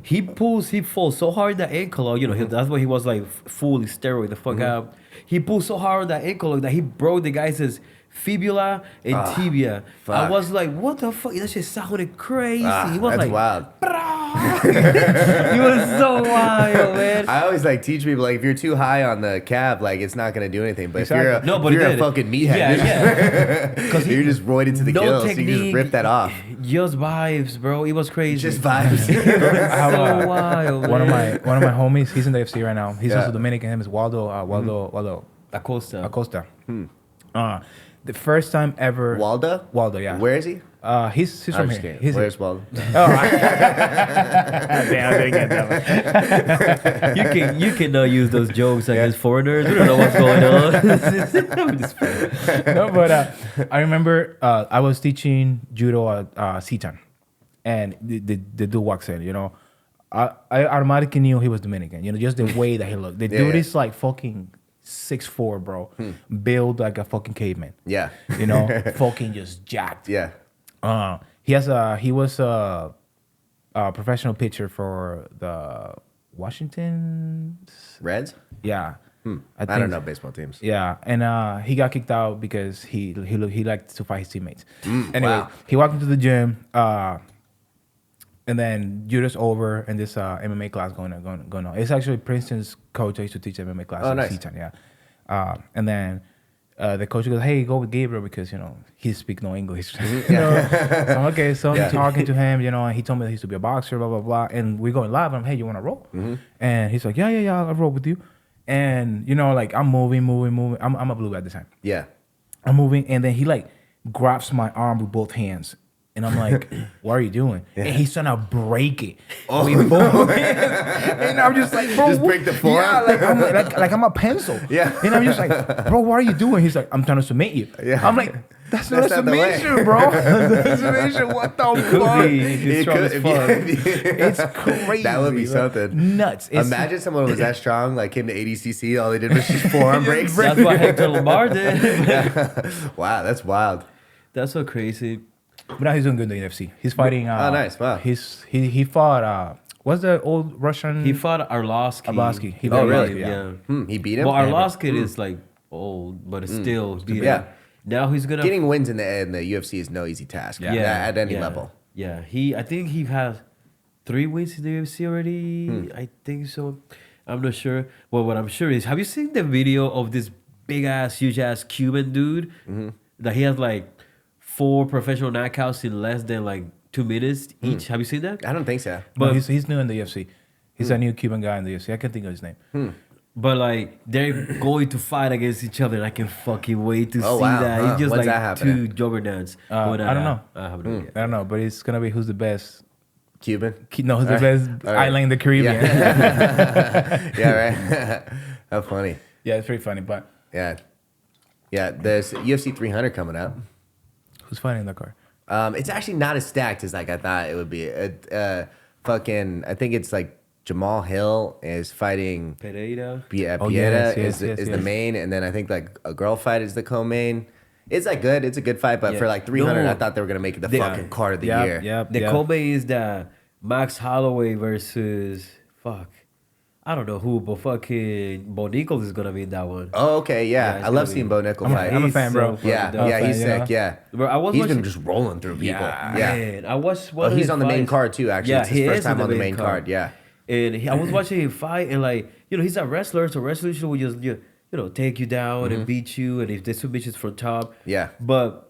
He falls so hard that ankle lock. You know, that's why he was like fully steroid the fuck out. He pulled so hard on that ankle lock that he broke the guy's fibula and tibia. Fuck. I was like, what the fuck? That shit sounded crazy. He was That's like, wild. he was so wild, man. I always like teach people like if you're too high on the calf, like it's not gonna do anything. But Exactly. if No, but you're it a did. fucking meathead, Yeah, because you're just roided to the no kill, so you technique, can just rip that off. Just vibes, bro. It was crazy. Just vibes. I have, so wild. one of man. my homies. He's in the FC right now. He's Yeah. also Dominican. Him is Waldo Acosta. The first time ever. Waldo, yeah. Where is he? He's I'm from just here. kidding. He's Where's Waldo? Damn, I didn't get that one. You cannot use those jokes against foreigners. We don't know what's going on. I'm just playing. No, but I remember I was teaching judo at Sitan, and the dude walks in. You know, I automatically knew he was Dominican. You know, just the way that he looked. The dude is like fucking 6'4", bro, built like a fucking caveman. Yeah. You know, fucking just jacked. Yeah. He was a professional pitcher for the Washington Reds? Yeah. I don't know baseball teams. Yeah, and he got kicked out because he liked to fight his teammates. Anyway, wow. he walked into the gym, and then judo's over, and this MMA class going on. It's actually Princeton's coach. I used to teach MMA class. Oh, at nice. C-Town, yeah. And then the coach goes, "Hey, go with Gabriel because you know he speaks no English." You know? So okay, so I'm talking to him, you know, and he told me that he used to be a boxer, blah blah blah. And we're going live. I'm, "Hey, you want to roll?" And he's like, "Yeah, I'll roll with you." And you know, like I'm moving. I'm a blue at the time. Yeah. I'm moving, and then he like grabs my arm with both hands, and I'm like, "What are you doing?" And he's trying to break it with both hands, and I'm just like, "Bro, Just break the forearm? Yeah, like I'm a pencil." Yeah. and I'm just like, "Bro, what are you doing?" He's like, "I'm trying to submit you." Yeah. I'm like, "That's not a That's not the way." submission, bro. That's a submission. What the fuck?" He's strong as fuck. It's crazy. That would be bro. something. Nuts. It's, Imagine someone was that strong, like came to ADCC, all they did was just forearm breaks. That's what Hector Lombard did. Wow, that's wild. That's so crazy. But now he's doing good in the UFC. He's fighting. Oh, nice. Wow. He fought. What's the old Russian? He fought Arlovsky. Arlovsky. He Oh, beat really? Arlovsky, Yeah. He beat him? Well, Arlovsky is like old, but it's still beating. Yeah. Now he's gonna Getting wins in the UFC is no easy task. Yeah. At any level. Yeah, I think he has 3 wins in the UFC already. I think so. I'm not sure. Well, what I'm sure is, have you seen the video of this big ass, huge ass Cuban dude that he has like 4 professional knockouts in less than like 2 minutes each? Have you seen that? I don't think so. But But- he's new in the UFC. He's a new Cuban guy in the UFC. I can't think of his name. But like they're going to fight against each other, and I can fucking wait to Oh, see wow. that. Huh. It's just When's like that happening? 2 juggernauts. I don't know. I have no idea. I don't know, but it's gonna be who's the best. Cuban? No, who's the best All right. island in the Caribbean. Yeah, yeah right. How funny. Yeah, it's pretty funny. But Yeah. Yeah, there's UFC 300 coming up. who's fighting in the car? It's actually not as stacked as like I thought it would be. I think it's like Jamal Hill is fighting Pereira. Pieta Oh, yes, is the yes. main, and then I think like a girl fight is the co-main. It's like good. It's a good fight, but Yeah. for like 300, No. I thought they were gonna make it the They- fucking card of the Yep, year. Yep. The yep. Kobe is the Max Holloway versus I don't know who, but fucking Bo Nichols is gonna be in that one. Oh, okay, yeah. Yeah, it's I love gonna seeing be- Bo Nickel I'm a- fight. I'm a He's fan, bro. fucking yeah, dope. yeah, he's fan, you know? sick. Yeah, Bro, I was he's watching- been just rolling through people. Yeah. Yeah. Man, I watched one Oh, of he's his on the main fights. card too. Actually, Yeah, it's his he first is time on the main card. Yeah. And I was watching him fight, and like, you know, he's a wrestler, so wrestlers will just you know take you down and beat you, and if the submissions from top. Yeah. But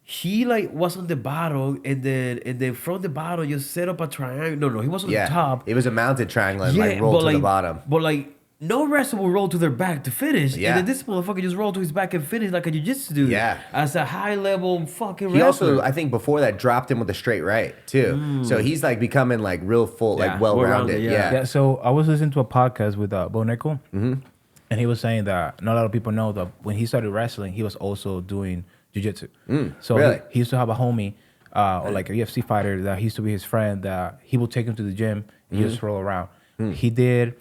he like was on the bottom, and then from the bottom you set up a triangle. No, he was on Yeah. the top. It was a mounted triangle and like rolled to the bottom. But like no wrestler will roll to their back to finish. Yeah. And then this motherfucker just rolled to his back and finished like a jiu-jitsu dude. Yeah. As a high-level fucking He wrestler. also, I think, before that, dropped him with a straight right too. So he's like becoming like real full, like Yeah, well-rounded. well-rounded, Yeah. Yeah, so I was listening to a podcast with Bo Nickel, and he was saying that not a lot of people know that when he started wrestling, he was also doing jiu-jitsu. So really? he used to have a homie, or like a UFC fighter that he used to be his friend, that he would take him to the gym and just roll around. He did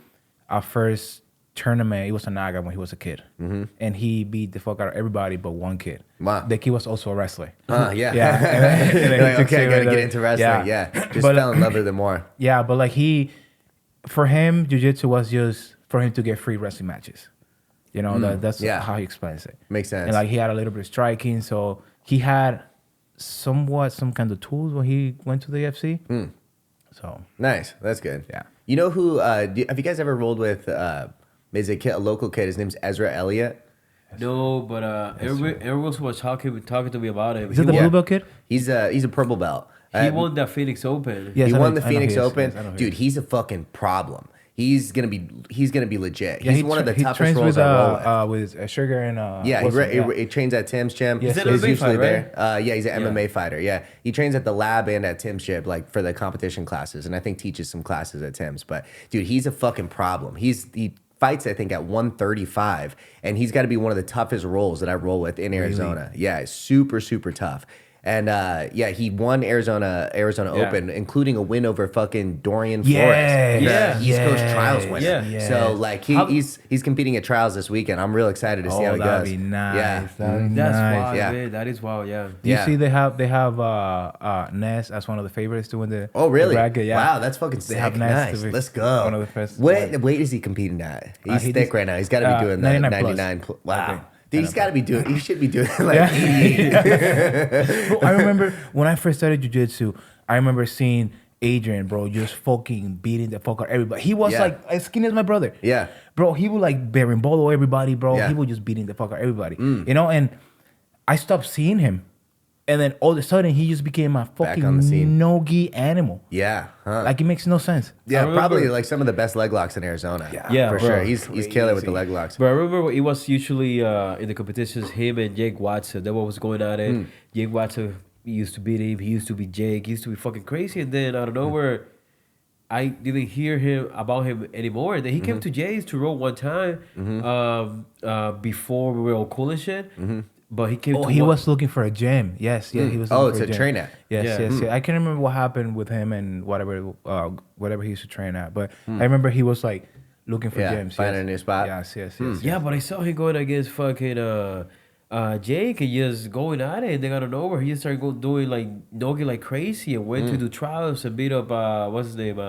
our first tournament. It was a Naga when he was a kid, and he beat the fuck out of everybody but one kid. Wow. The kid was also a wrestler. Yeah. Yeah. And then he Like, took okay, I care gotta of get it. into wrestling. Yeah. Just But, fell in love with it more. Yeah, but like for him, jiu-jitsu was just for him to get free wrestling matches. You know, that's Yeah. how he explains it. Makes sense. And like he had a little bit of striking, so he had some kind of tools when he went to the UFC. So Nice. That's good. Yeah. You know who? Have you guys ever rolled with? There's a kid, a local kid. His name's Ezra Elliott. No, but everyone was talking to me about him. is it the Yeah. blue belt kid? He's a purple belt. He won that Phoenix Open. Yes, he I know- won the I know he Phoenix is. Open. Yes, I know he Dude, is. he's a fucking problem. He's gonna be legit. Yeah, He's one of the he toughest trains rolls with I roll with. Sugar and Yeah, Wilson, he trains at Tim's gym. He's an He's MMA usually fighter, there. Yeah, he's an MMA fighter. Yeah, he trains at the lab and at Tim's gym, like for the competition classes, and I think teaches some classes at Tim's. But dude, he's a fucking problem. He fights, I think, at 135, and he's got to be one of the toughest rolls that I roll with in Arizona. Yeah, it's super tough. And yeah, he won Arizona Open, including a win over fucking Dorian Yeah, Flores. yeah, East Coast Trials winner. Yeah. So like he's competing at Trials this weekend. I'm real excited to see how Oh, it that'd goes. be nice. Yeah. That'd be That's nice. wild, Yeah. man. That is wild, yeah. Do you Yeah. see they have Ness as one of the favorites to win the Oh really? the bracket? Yeah. Wow, that's fucking sick. have Ness Nice. to be Let's go. one of the first- What weight is he competing at? He's he thick just- right now. He's got to be doing the 99 plus. 99. Wow. Okay. Dude, he's got to be doing. He should be doing like Yeah. 88. Bro, I remember when I first started jiu-jitsu, I remember seeing Adrian, bro, just fucking beating the fuck out of everybody. He was Yeah. like as skinny as my brother. Yeah. Bro, he would like berimbolo everybody, bro. Yeah. He was just beating the fuck out of everybody. You know, and I stopped seeing him. And then all of a sudden, he just became a fucking on the scene. Nogi animal. Yeah. Huh. Like, it makes no sense. Yeah, I remember- probably like some of the best leg locks in Arizona. Yeah, for bro. sure. He's killer with the leg locks. But I remember it was usually in the competitions, him and Jake Watson. That what was going on. And Jake Watson used to beat him. He used to be Jake. He used to be fucking crazy. And then out of nowhere, I didn't hear about him anymore. And then he came to Jay's to roll one time before we were all cool and shit. But he came Oh, to he one- was looking for a gym. Yes, he was. Oh, looking to for a gym. train at. Yes, Yeah. yes. I can't remember what happened with him and whatever he used to train at. But I remember he was like looking for Yeah, gyms. finding yes. a new spot. Yes. Yeah, but I saw him going against fucking Jake and just going at it. And then out of nowhere, he just started doing like Nogi like crazy and went to do trials and beat up what's his name,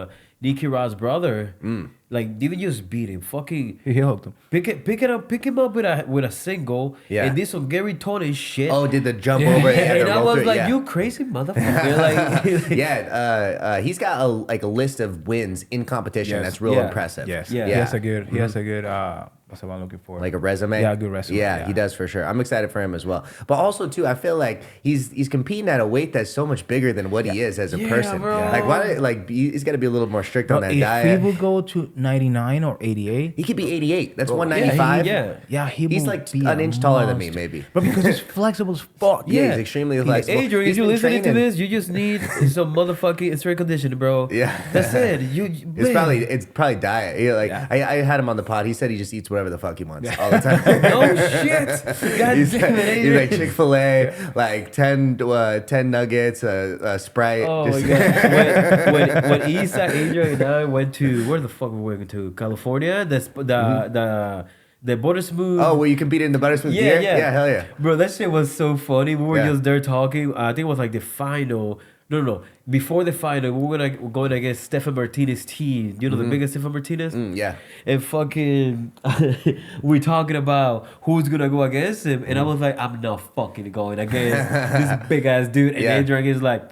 Nikki Rod's brother. Like didn't just beat him, fucking He helped him. pick him up with a single. Yeah. And did some Gary Tony shit. Oh, did the jump over it? and I roll was through it? like, Yeah. you crazy motherfucker! Like, Yeah, he's got a list of wins in competition Yes. that's real Yeah. impressive. Yes. Yeah. He has a good. He has a good. What's the one I'm looking for? Like a resume. Yeah, a good resume, Yeah, yeah. he does for sure. I'm excited for him as well. But also too, I feel like he's competing at a weight that's so much bigger than what he is as a Yeah, person. bro. Like why? Like he's got to be a little more strict on But that if diet. he will go to 99 or 88. He could be 88. That's Bro, 195. yeah. He's He's like an inch taller than me, maybe. But because he's flexible as fuck. Yeah, he's extremely flexible. Adrian, He's if you're been listening to training. this, you just need some motherfucking strength conditioning, bro. Yeah. That's it. It's probably diet. He, like Yeah. I had him on the pod. He said he just eats whatever the fuck he wants all the time. No shit. God He's damn it, he's like Adrian. Chick-fil-A, like 10 nuggets, a Sprite. Oh my just- god! When Isa, Adrian, and I went to where the fuck we went to California, the Border Smooth. Oh, well, you compete in the Buttersmooth yeah, beer? yeah, Yeah, hell yeah. bro. That shit was so funny. We were Yeah. just there talking. I think it was like the final. No. Before the final, we're going against Stefan Martinez's team. You know the biggest Stefan Martinez. Yeah. And fucking, we're talking about who's gonna go against him, and I was like, I'm not fucking going against this big ass dude. And Yeah. Adrian is like,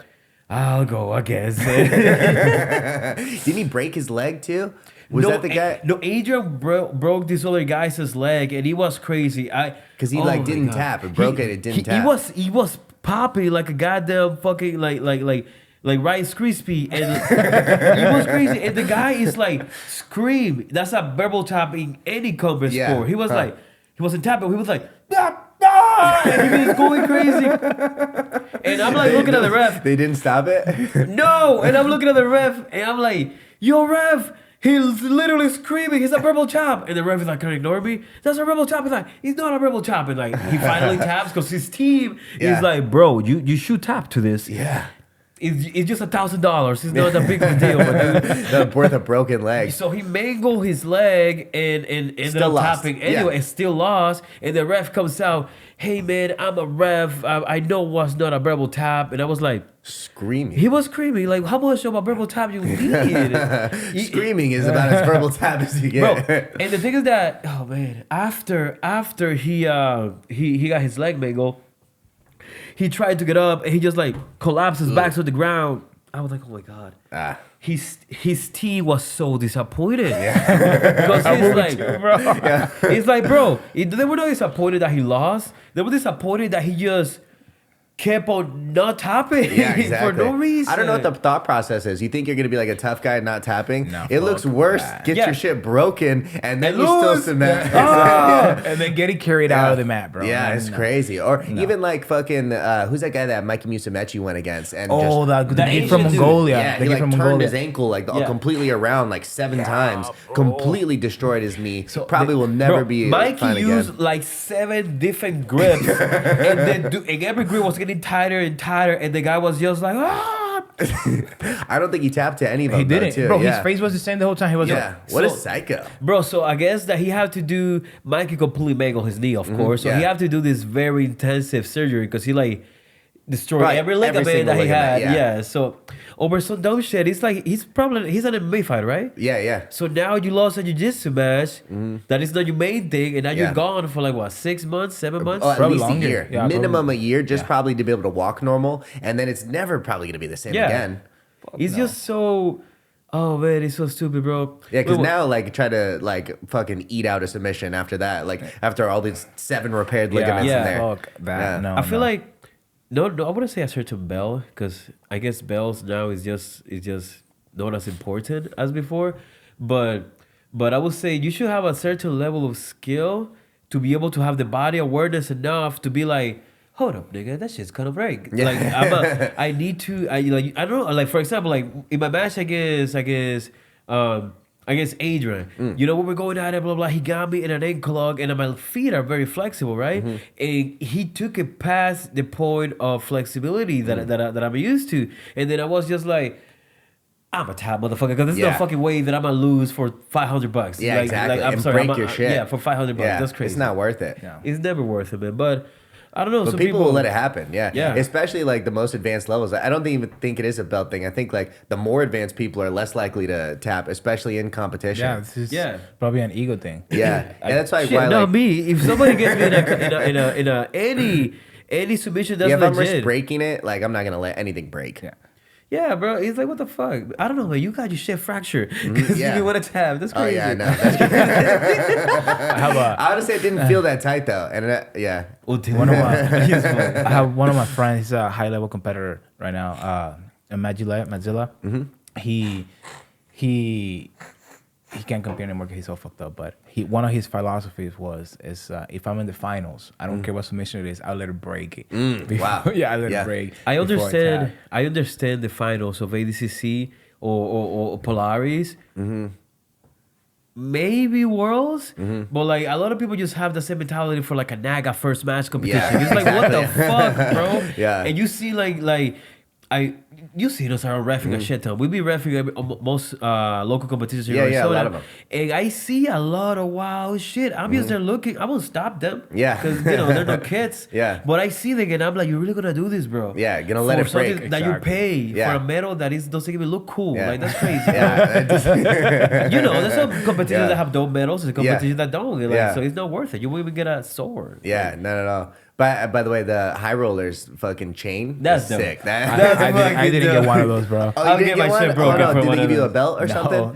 I'll go against him. Didn't he break his leg too? Was that the guy? No, Adrian broke this other guy's leg, and he was crazy. Because he Oh like my didn't God. tap. It broke it. It didn't tap. He was popping like a goddamn fucking like like Rice Krispie, and it was crazy. And the guy is like scream. That's a verbal tap in any combat sport. He was like, he wasn't tapping. He was like, and he was going crazy. And I'm like looking at the ref. They didn't stop it. No, and I'm looking at the ref, and I'm like, yo, ref. He's literally screaming, he's a rebel chop. And the ref is like, can you ignore me? That's a rebel chop. He's like, he's not a rebel chop. And like, he finally taps because his team is like, bro, you should tap to this. Yeah. It's just $1,000. It's not a big deal. But That's worth a broken leg. so he mangled his leg and ended Still up lost. tapping anyway, and still lost. And the ref comes out, hey man, I'm a ref. I know what's not a rebel tap. And I was like, Screaming. he was screaming, like, how much of a verbal tap you need? Screaming is about as verbal tap as you get. Bro, and the thing is that, oh man, after he got his leg mangled, he tried to get up and he just like collapses back to the ground. I was like, oh my god. His team was so disappointed. Because he's like, it's like, bro, they were not disappointed that he lost. They were disappointed that he just kept on not tapping for no reason. I don't know what the thought process is. You think you're gonna be like a tough guy not tapping? No, it looks worse. that. Get your shit broken, and then And you still lose. cement. And then getting carried out of the mat, bro. Yeah, No, it's no. crazy. Or even like fucking who's that guy that Mikey Musumeci went against? And Oh, just, the the kid from Asian dude. Mongolia. yeah, The he kid like from turned Mongolia. his ankle like Yeah. completely around like 7 times. bro. Completely destroyed his knee. Probably will never Bro, be Mikey fine used again. like 7 different grips, and then and every grip was getting tighter and tighter, and the guy was just like, ah. I don't think he tapped to any of them. He didn't, too. bro. Yeah. His face was the same the whole time. He was Yeah, like, what a So- psycho. Bro, so I guess that he had to do Mikey completely mangled his knee, of course. So he yeah. had to do this very intensive surgery because he like destroyed Right, every every ligament single that he had. ligament, Yeah. yeah. So over some dumb shit, he's like he's an MMA fighter, right? Yeah. So now you lost a jiu-jitsu match. That is not your main thing, and now Yeah. you're gone for like what, 6 months, 7 months? Oh, at Probably least longer. a year. Yeah, Minimum probably. a year, just probably to be able to walk normal. And then it's never probably going to be the same Yeah. again. He's just so. Oh man, he's so stupid, bro. Yeah, because Wait, now, like, try to, like, fucking eat out a submission after that. Like, after all these 7 repaired ligaments Yeah. in there. fuck that. Yeah. No, I feel no. like no, I wouldn't say a certain bell because I guess bells now is just not as important as before, but I would say you should have a certain level of skill to be able to have the body awareness enough to be like, hold up, nigga, that shit's gonna break. Yeah. Like I need to, I don't know, like for example, like in my match against Adrian, you know, when we're going at it, blah, blah, he got me in an ankle lock and my feet are very flexible, right? And he took it past the point of flexibility that I'm used to. And then I was just like, I'm a tap motherfucker because there's no Yeah. fucking way that I'm gonna lose for $500. Yeah, exactly. I'm And sorry, break your shit. Yeah, for $500. Yeah, That's crazy. It's not worth it. Yeah. It's never worth it, man. But I don't know. But some people will let it happen, yeah. Yeah. Especially like the most advanced levels. I don't even think it is a belt thing. I think like the more advanced people are less likely to tap, especially in competition. Yeah, this is Yeah. probably an ego thing. Yeah, and that's like Shit, why not like me. If somebody gets me in a any submission, that's if I'm risk legit. breaking it, like I'm not gonna let anything break. Yeah. Yeah, bro. It's like, what the fuck? I don't know, man. You got your shit fractured because yeah. you want to tap. That's Oh crazy. yeah, I know. That's I have a honestly, it didn't feel that tight though, and yeah. one of my I have one of my friends. He's a high level competitor right now. Madzilla. He can't compete anymore because he's so fucked up. But one of his philosophies is if I'm in the finals, I don't care what submission it is, I'll let it break. Wow. Yeah, I let Yeah. it break. I before understand. tap. I understand the finals of ADCC or Polaris. Maybe Worlds, but like a lot of people just have the same mentality for like a Naga first match competition. Yeah, It's like, what the fuck, bro? Yeah. And you see you see us are reffing a shit ton. We be reffing most local competitions in Yeah, yeah, a Arizona. lot of them. And I see a lot of wild shit. I'm just there looking. I won't stop them. Yeah. Because, they're no kids. Yeah. But I see them and I'm like, you're really going to do this, bro? Yeah, gonna let For it break. something that you Exactly. pay Yeah. for a medal that doesn't even look cool. Yeah. Like, that's crazy. Yeah. There's some competitions Yeah. that have dope medals and competitions that don't. Like, Yeah. So it's not worth it. You won't even get a sword. Yeah, not at all. By the way, the high rollers fucking chain That's is dope. sick. I I didn't get one of those, bro. Oh, I'll you get didn't my get shit one? broken Oh, no. for Did one they of give you a those. belt or No, something?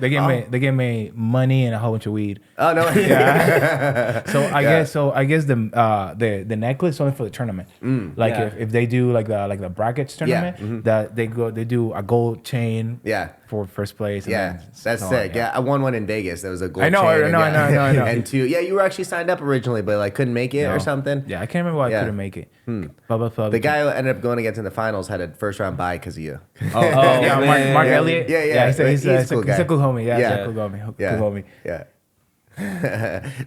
they gave me money and a whole bunch of weed. Oh no. Yeah. So I guess the necklace only for the tournament. Like Yeah. if they do like the brackets tournament, that they do a gold chain. Yeah. For first place. And Yeah, then that's so on, sick. Yeah, I won one in Vegas. That was a gold I know, chain. I know, and, I know. And two, yeah, you were actually signed up originally, but like couldn't make it or No. something. Yeah, I can't remember why Yeah. I couldn't make it. The guy who ended up going against in the finals had a first round bye because of you. Oh, yeah, man. Mark Yeah. Elliott. Yeah. He's a cool homie. Yeah, Yeah. he's a cool homie. Cool Yeah. homie. Yeah.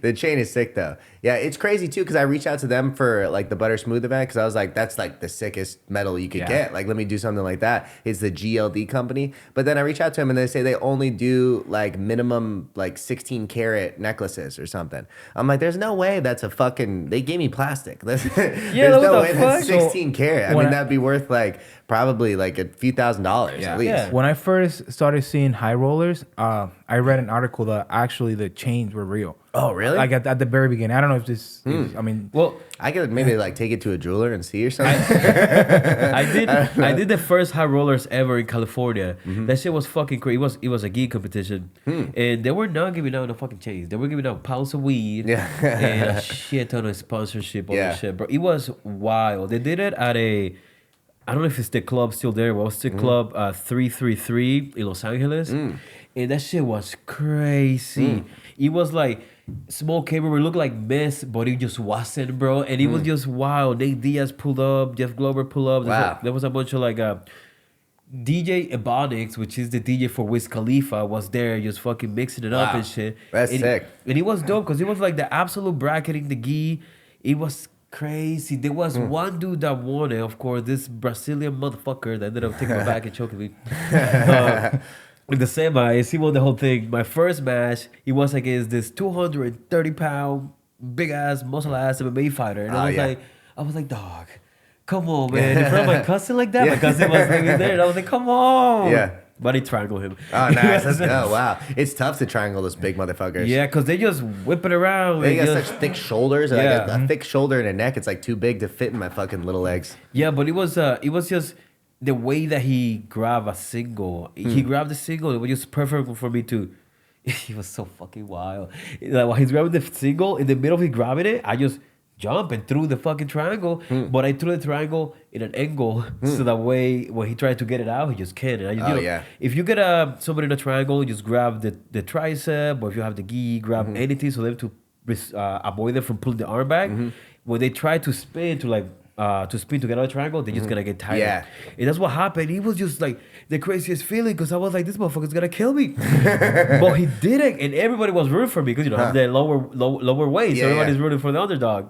The chain is sick though. Yeah, it's crazy too because I reached out to them for like the Butter Smooth event because I was like, that's like the sickest medal you could get. Like, let me do something like that. It's the GLD company. But then I reach out to them and they say they only do like minimum like 16 karat necklaces or something. I'm like, there's no way that's a fucking. They gave me plastic. There's what no the way that's fuck? 16 karat. I When mean, I- that'd be worth like probably like a few $1,000s at least. Yeah. When I first started seeing high rollers, I read an article that actually the chains were real. Oh, really? Like at the very beginning. I don't know if this. I mean, Well, I could maybe like take it to a jeweler and see or something. I did the first high rollers ever in California. That shit was fucking crazy. It was a gi competition, and they were not giving out no fucking chains. They were giving out pounds of weed and a shit ton of sponsorship on the shit, bro. It was wild. They did it at a. I don't know if it's the club still there. But it was the club 333 in Los Angeles, and that shit was crazy. It was like small cable looked like mess, but it just wasn't, bro. And it was just wild. Nate Diaz pulled up, Jeff Glover pulled up. Wow. There was a bunch of like DJ Ebonics, which is the DJ for Wiz Khalifa, was there just fucking mixing it up Wow. and shit. That's and sick. And it was dope because it was like the absolute bracketing the gi. It was crazy. There was one dude that won it, of course, this Brazilian motherfucker that ended up taking my back and choking me. In the semis, he won the whole thing. My first match, he was against this 230-pound, big-ass, muscle-ass MMA fighter. And I was like, dog, come on, man. In front of my cousin like that? My cousin was there. And I was like, come on. Yeah. But he triangled him. Oh, nice. Oh, wow. It's tough to triangle those big motherfuckers. Yeah, because they just whip it around. They and got just- such thick shoulders. Like Yeah. a thick shoulder and a neck. It's like too big to fit in my fucking little legs. Yeah, but it was just the way that he grabbed a single. He grabbed the single. It was just perfect for me to. He was so fucking wild. Like while he's grabbing the single, in the middle of him grabbing it, I just jump and threw the fucking triangle. But I threw the triangle in an angle so that way when he tried to get it out, he just can't. And I just, if you get somebody in a triangle, you just grab the tricep, or if you have the gi, grab anything so they have to avoid them from pulling the arm back. When they try to spin to get out of the triangle, they're just gonna get tired. Yeah. And that's what happened. It was just like the craziest feeling because I was like, this motherfucker's gonna kill me. But he didn't, and everybody was rooting for me because I'm the lower weight, so everybody's rooting for the underdog.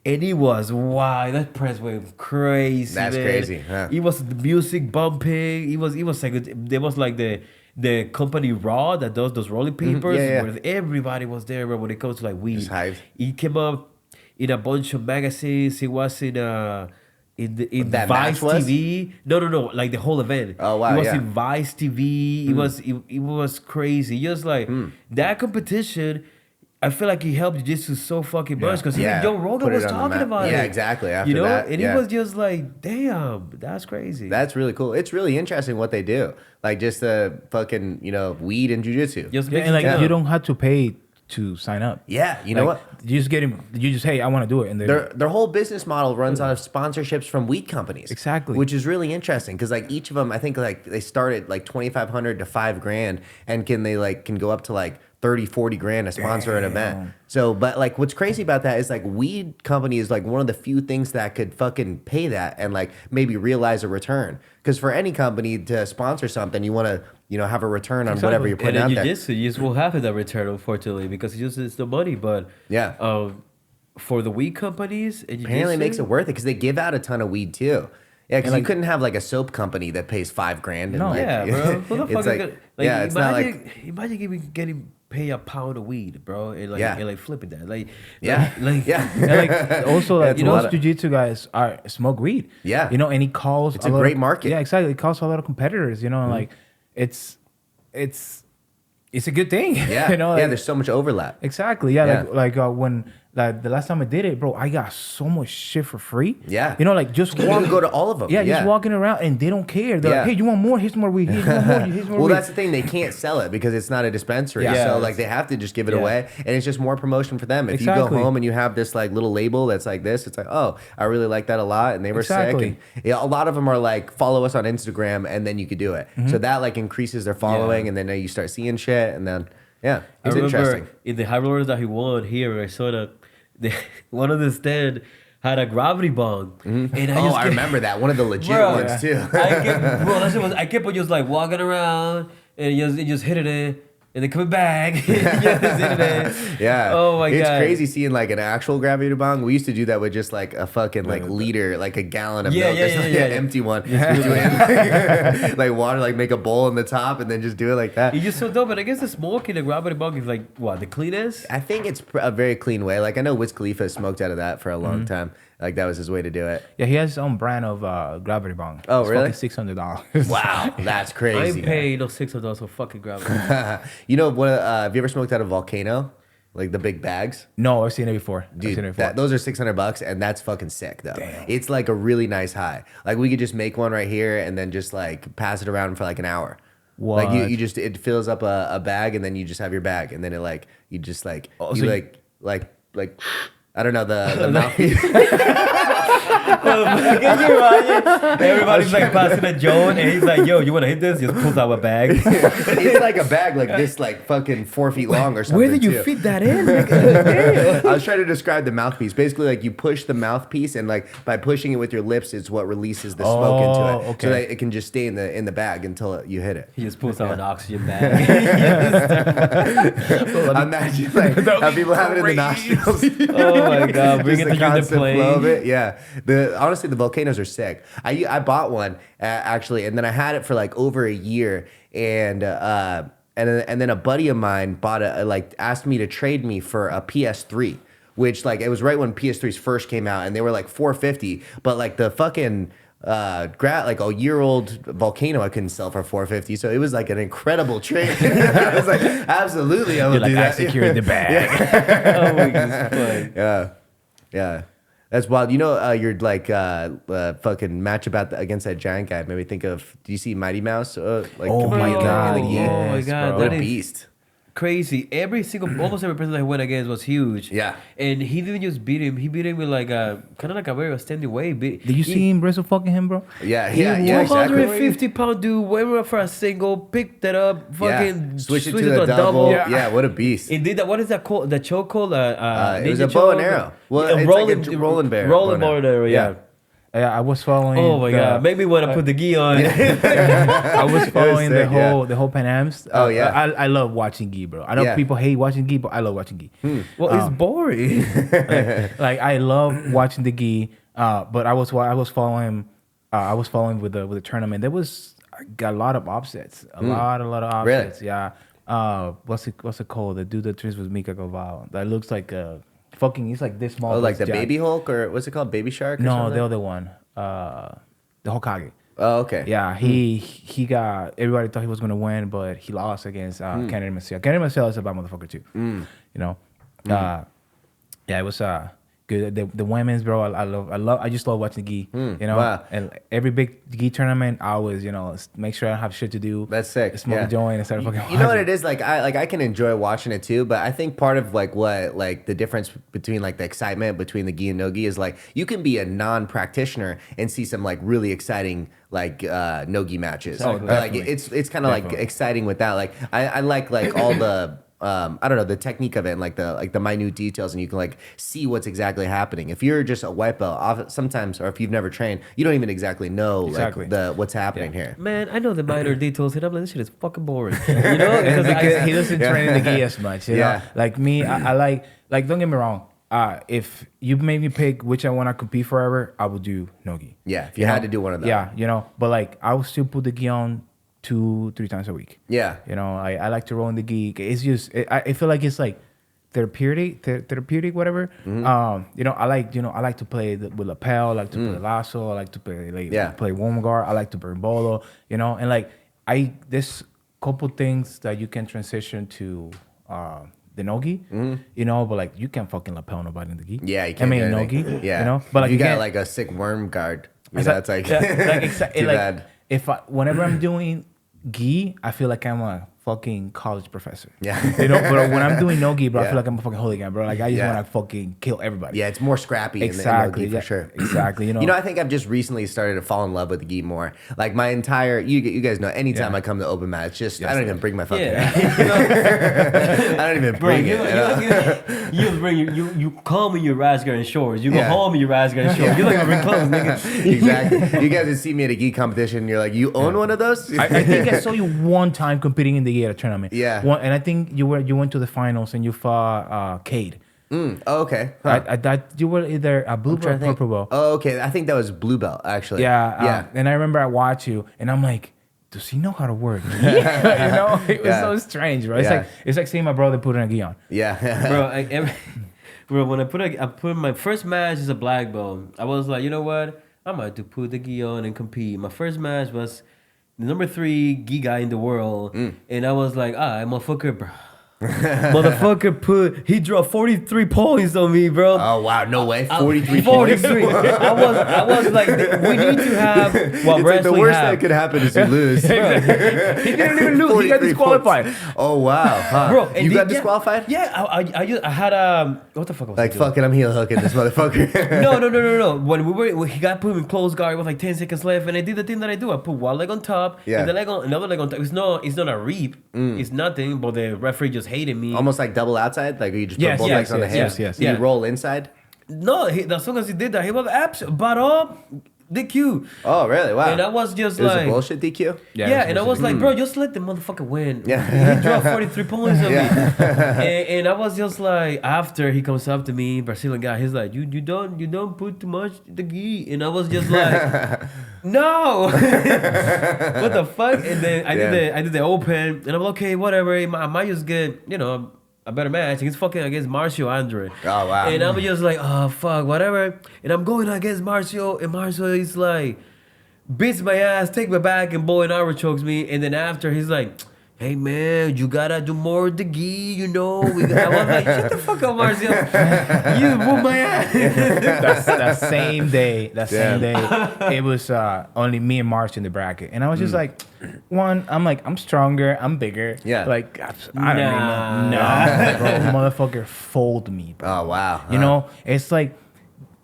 And he was that press wave crazy. That's man. crazy. Huh. It was the music bumping. It was like there was like the company Raw that does those rolling papers. Where everybody was there. But when it comes to like weed, Just hyped. he came up in a bunch of magazines. He was in That Vice match was? TV. No, like the whole event. Oh, wow, He was yeah. in Vice TV. It was crazy. Just like that competition. I feel like he helped Jiu-Jitsu so fucking much because even Joe Rogan Put it was on the talking map. about it. Yeah, exactly. After you know, that, and it was just like, damn, that's crazy. That's really cool. It's really interesting what they do. Like just the fucking, weed and jujitsu. Just Yeah, mix and it like up. you don't have to pay to sign up. Yeah, you know Like, what? You just get him. You just hey, I want to do it, and Their whole business model runs out of sponsorships from weed companies. Exactly. Which is really interesting because like each of them, I think like they start at like 2,500 to $5,000 and can go up to like 30, 40 grand to sponsor an event. So, but like what's crazy about that is like weed company is like one of the few things that could fucking pay that and like maybe realize a return. Because for any company to sponsor something, you want to, have a return on whatever you're and putting then out you there. just will have that return, unfortunately, because it's the money. But Yeah. For the weed companies, and Apparently it jiu-jitsu, makes it worth it because they give out a ton of weed too. Yeah, because And you couldn't have like a soap company that pays $5,000. And No. like, Yeah, bro. Who the fuck it's is like, gonna, yeah, it's not like imagine getting pay a pound of weed, bro, and like flipping that, yeah, yeah. And like also like That's a lot most of- jiu-jitsu guys are smoke weed. Yeah. And he calls It's a lot great of- market. Yeah, exactly. It calls a lot of competitors. And like it's a good thing. yeah, like, yeah. There's so much overlap. exactly. Yeah, Yeah. like when Like the last time I did it, bro, I got so much shit for free. Yeah. You know, like just You can go to all of them. Yeah, just walking around and they don't care. They're Yeah. like, hey, you want more? Here's more weed. Here's more weed. Here's more Well, weed. that's the thing. They can't sell it because it's not a dispensary. Yeah. So like they have to just give it Yeah. away, and it's just more promotion for them. If you Exactly. go home and you have this like little label that's like this, it's like, oh, I really like that a lot, and they were Exactly. sick. And, yeah, a lot of them are like, follow us on Instagram, and then you could do it. So that like increases their following, and then you start seeing shit, and then yeah, it's I remember interesting. in the high rollers that he won here in Arizona, one of the stand had a gravity bong. And I remember that, one of the legit Bro, ones too. I kept on just like walking around and just hitting it. And then coming back, just hitting it. Yeah. Oh my god. It's crazy seeing like an actual gravity bong. We used to do that with just like a fucking like liter, like a gallon of milk. Or something, an empty one. Just do it, like water, like make a bowl in the top and then just do it like that. It's just so dope. But I guess the smoking the gravity bong is like what, the cleanest? I think it's a very clean way. Like I know Wiz Khalifa smoked out of that for a long time. Like that was his way to do it. Yeah, he has his own brand of gravity bong. Oh, it's really? $600. Wow, that's I crazy. ain't paying no $600 for fucking gravity. You know what? Have you ever smoked out of Volcano? Like the big bags? No, I've seen it before. Dude, those are $600, and that's fucking sick though. Damn. It's like a really nice high. Like we could just make one right here and then just like pass it around for like an hour. What? Like you just it fills up a bag and then you just have your bag and then it like you just like Oh, you so like I don't know the mouthpiece. Can you imagine? Everybody's like passing a Joan, and he's like, "Yo, you want to hit this?" Just pulls out a bag. It's like a bag like this, like fucking 4 feet long or something. Where did you too. fit that in? Damn. I was trying to describe the mouthpiece. Basically, like you push the mouthpiece, and like by pushing it with your lips, it's what releases the smoke into it, okay. so that it can just stay in the bag until you hit it. He just pulls out an oxygen bag. Imagine like how people have it in the nostrils. Oh my god, bring Just it to the constant flow of plane. it. Yeah. Honestly, the volcanoes are sick. I bought one actually, and then I had it for like over a year, and then a buddy of mine bought asked me to trade me for a PS3, which like it was right when PS3s first came out, and they were like $450, but like the fucking like a year-old volcano I couldn't sell for $450, so it was like an incredible trade. I was like, absolutely, I would do that. I secured the bag. Oh my god. Yeah. That's wild. You know, your like fucking match against that giant guy made me think of. Do you see Mighty Mouse? Like Oh my compete God, in the game? Oh my yes, god, bro. What that a is beast. crazy. Almost every person that he went against was huge. Yeah. And he didn't just beat him. He beat him with like a kind of like a very outstanding way. Did you see him wrestle fucking him, bro? Yeah, exactly. 250-pound dude went up for a single, picked it up, fucking Switch it to a double. Yeah, what a beast. It did that. What is that called? The choke called? It was a bow and arrow. Well, it's like a rolling bear. Rolling bow and arrow, yeah. Yeah, I was following. Oh my god, make me want to put the gi on. I was following sick, the whole Pan Ams. Oh, yeah. I love watching gi, bro. I know Yeah. people hate watching gi, but I love watching gi. Well, it's boring. Like I love watching the gi. But I was following. I was following with the tournament. There was a lot of upsets. A lot of upsets. Really? Yeah. What's it called? The dude that trains with Mika Galvao. That looks like fucking. He's like this small. Oh, like but the he's Baby Hulk, or what's it called? Baby Shark? Or No, something? the other one. The Hokage. Oh, okay. Yeah, he got. Everybody thought he was gonna win, but he lost against Kennedy Marcel. Kennedy Marcel is a bad motherfucker too. You know. Yeah, it was good. The women's, bro. I just love watching gi. You know. Wow. And every big gi tournament, I always make sure I have shit to do. That's sick. Smoke a joint and start fucking. You know what it is? Like I can enjoy watching it too, but I think part of like what like the difference between like the excitement between the gi and no gi is like you can be a non-practitioner and see some like really exciting like no gi matches. Oh, Or, like definitely. it's kind of like exciting with that. Like I like all the I don't know, the technique of it and like the minute details, and you can like see what's exactly happening. If you're just a white belt, sometimes, or if you've never trained, you don't even exactly know Exactly. like what's happening here. Man, I know the minor details, and I'm like, this shit is fucking boring. You know, because he doesn't train in the gi as much. You know? Yeah. Like me, I like don't get me wrong. If you made me pick which I want to compete forever, I would do Nogi. Yeah, if you had to do one of them. Yeah, but like I would still put the gi on 2-3 times a week. Yeah. I like to roll in the gi. It's just I feel like it's like therapeutic, whatever. I like to play with lapel. I like to play lasso. I like to play play warm guard. I like to burn bolo. There's couple things that you can transition to the Nogi, you know, but like you can't fucking lapel nobody in the gi. Yeah, you can't. I mean, do Nogi, anything. Yeah, you know, but like you got can't- like a sick worm guard. You It's know, like- it's like, too too like bad. whenever I'm doing gi, I feel like I'm a fucking college professor. Yeah. You know, but when I'm doing Nogi, bro, I Yeah. feel like I'm a fucking hooligan, bro. Like I just Yeah. want to fucking kill everybody. Yeah, it's more scrappy Exactly. in the gi for sure. Exactly. You know. You know, I think I've just recently started to fall in love with the gi more. Like my entire, you guys know, anytime Yeah. I come to open mat, it's just, Yes, I don't sir. even bring my fucking, Yeah. I don't even Bro, bring it. you come in your rash guard and shorts. You go Yeah. home in your rash guard and shorts. You like bring clothes, nigga. Exactly. You guys would see me at a gi competition, and you're like, you own one of those? I think I saw you one time competing in the gi at a tournament. Yeah. And I think you went to the finals and you fought Cade. Oh, okay. Huh. I thought you were either a blue I'm trying belt to or think. purple belt. Oh, okay. I think that was blue belt, actually. Yeah. Yeah. And I remember I watched you and I'm like, does he know how to work? You know, it was Yeah. so strange, bro. It's Yeah. like seeing my brother putting a gi on. Yeah. Bro, when I put my first match as a black belt, I was like, you know what? I'm about to put the gi on and compete. My first match was the number 3 gi guy in the world, and I was like, motherfucker, bro. He dropped 43 points on me, bro. Oh, wow. No way. 43 points. 43. I was like, we need to have what It's like wrestling the worst have. that could happen is you lose. He didn't even lose. He got 43 disqualified. points. Oh, wow. Huh. Bro, and you got yeah, disqualified? Yeah, I had what the fuck was Like, I doing? fuck it, I'm heel hooking this motherfucker. No. When he got put in close guard with like 10 seconds left, and I did the thing that I do. I put one leg on top, Yeah. and the leg on another leg on top. It's not a reap. It's nothing. But the referee just hated me. Almost like double outside? Like you just put Yes, both yes, legs on the yes, hips? yes. Do you Yeah. roll inside? No, as soon as he did that, he was DQ. Oh, really? Wow. And I was just it was like, a bullshit DQ? Yeah, and I was like, bro, just let the motherfucker win. Yeah. He dropped 43 points on Yeah. me. And I was just like, after he comes up to me, Brazilian guy, he's like, you don't put too much the gi. And I was just like, no. What the fuck? And then I did the open, and I'm like, okay, whatever. I might just get, a better match against Marcio Andre. Oh, wow. And I'm just like, oh fuck, whatever. And I'm going against Marcio, and Marcio is like, beats my ass, take my back, and boy and armor chokes me. And then after, he's like, hey man, you gotta do more of the gi, I was like, shut the fuck up, Marcio. You whoop my ass. That same day, it was only me and March in the bracket, and I was just like, I'm stronger, I'm bigger. Yeah. Like I don't even know. Bro, motherfucker fold me, bro. Oh, wow. You know, it's like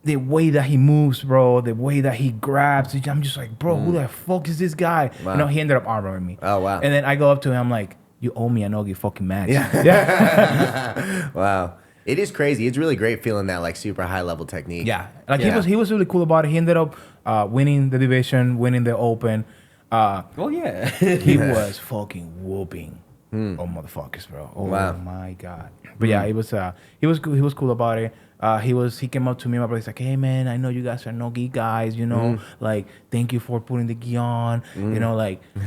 the way that he moves, bro, the way that he grabs. I'm just like, bro, who the fuck is this guy? Wow. He ended up armoring me. Oh, wow. And then I go up to him, I'm like, you owe me a Nogi fucking match. Yeah. Wow. It is crazy. It's really great feeling that like super high level technique. Yeah, like Yeah. he was really cool about it. He ended up winning the division, winning the open. Oh yeah. He was fucking whooping on motherfuckers, bro. Oh Wow. my god. But yeah, he was cool about it. He came up to me, my brother's like, hey man, I know you guys are no-gi guys, like thank you for putting the gi on,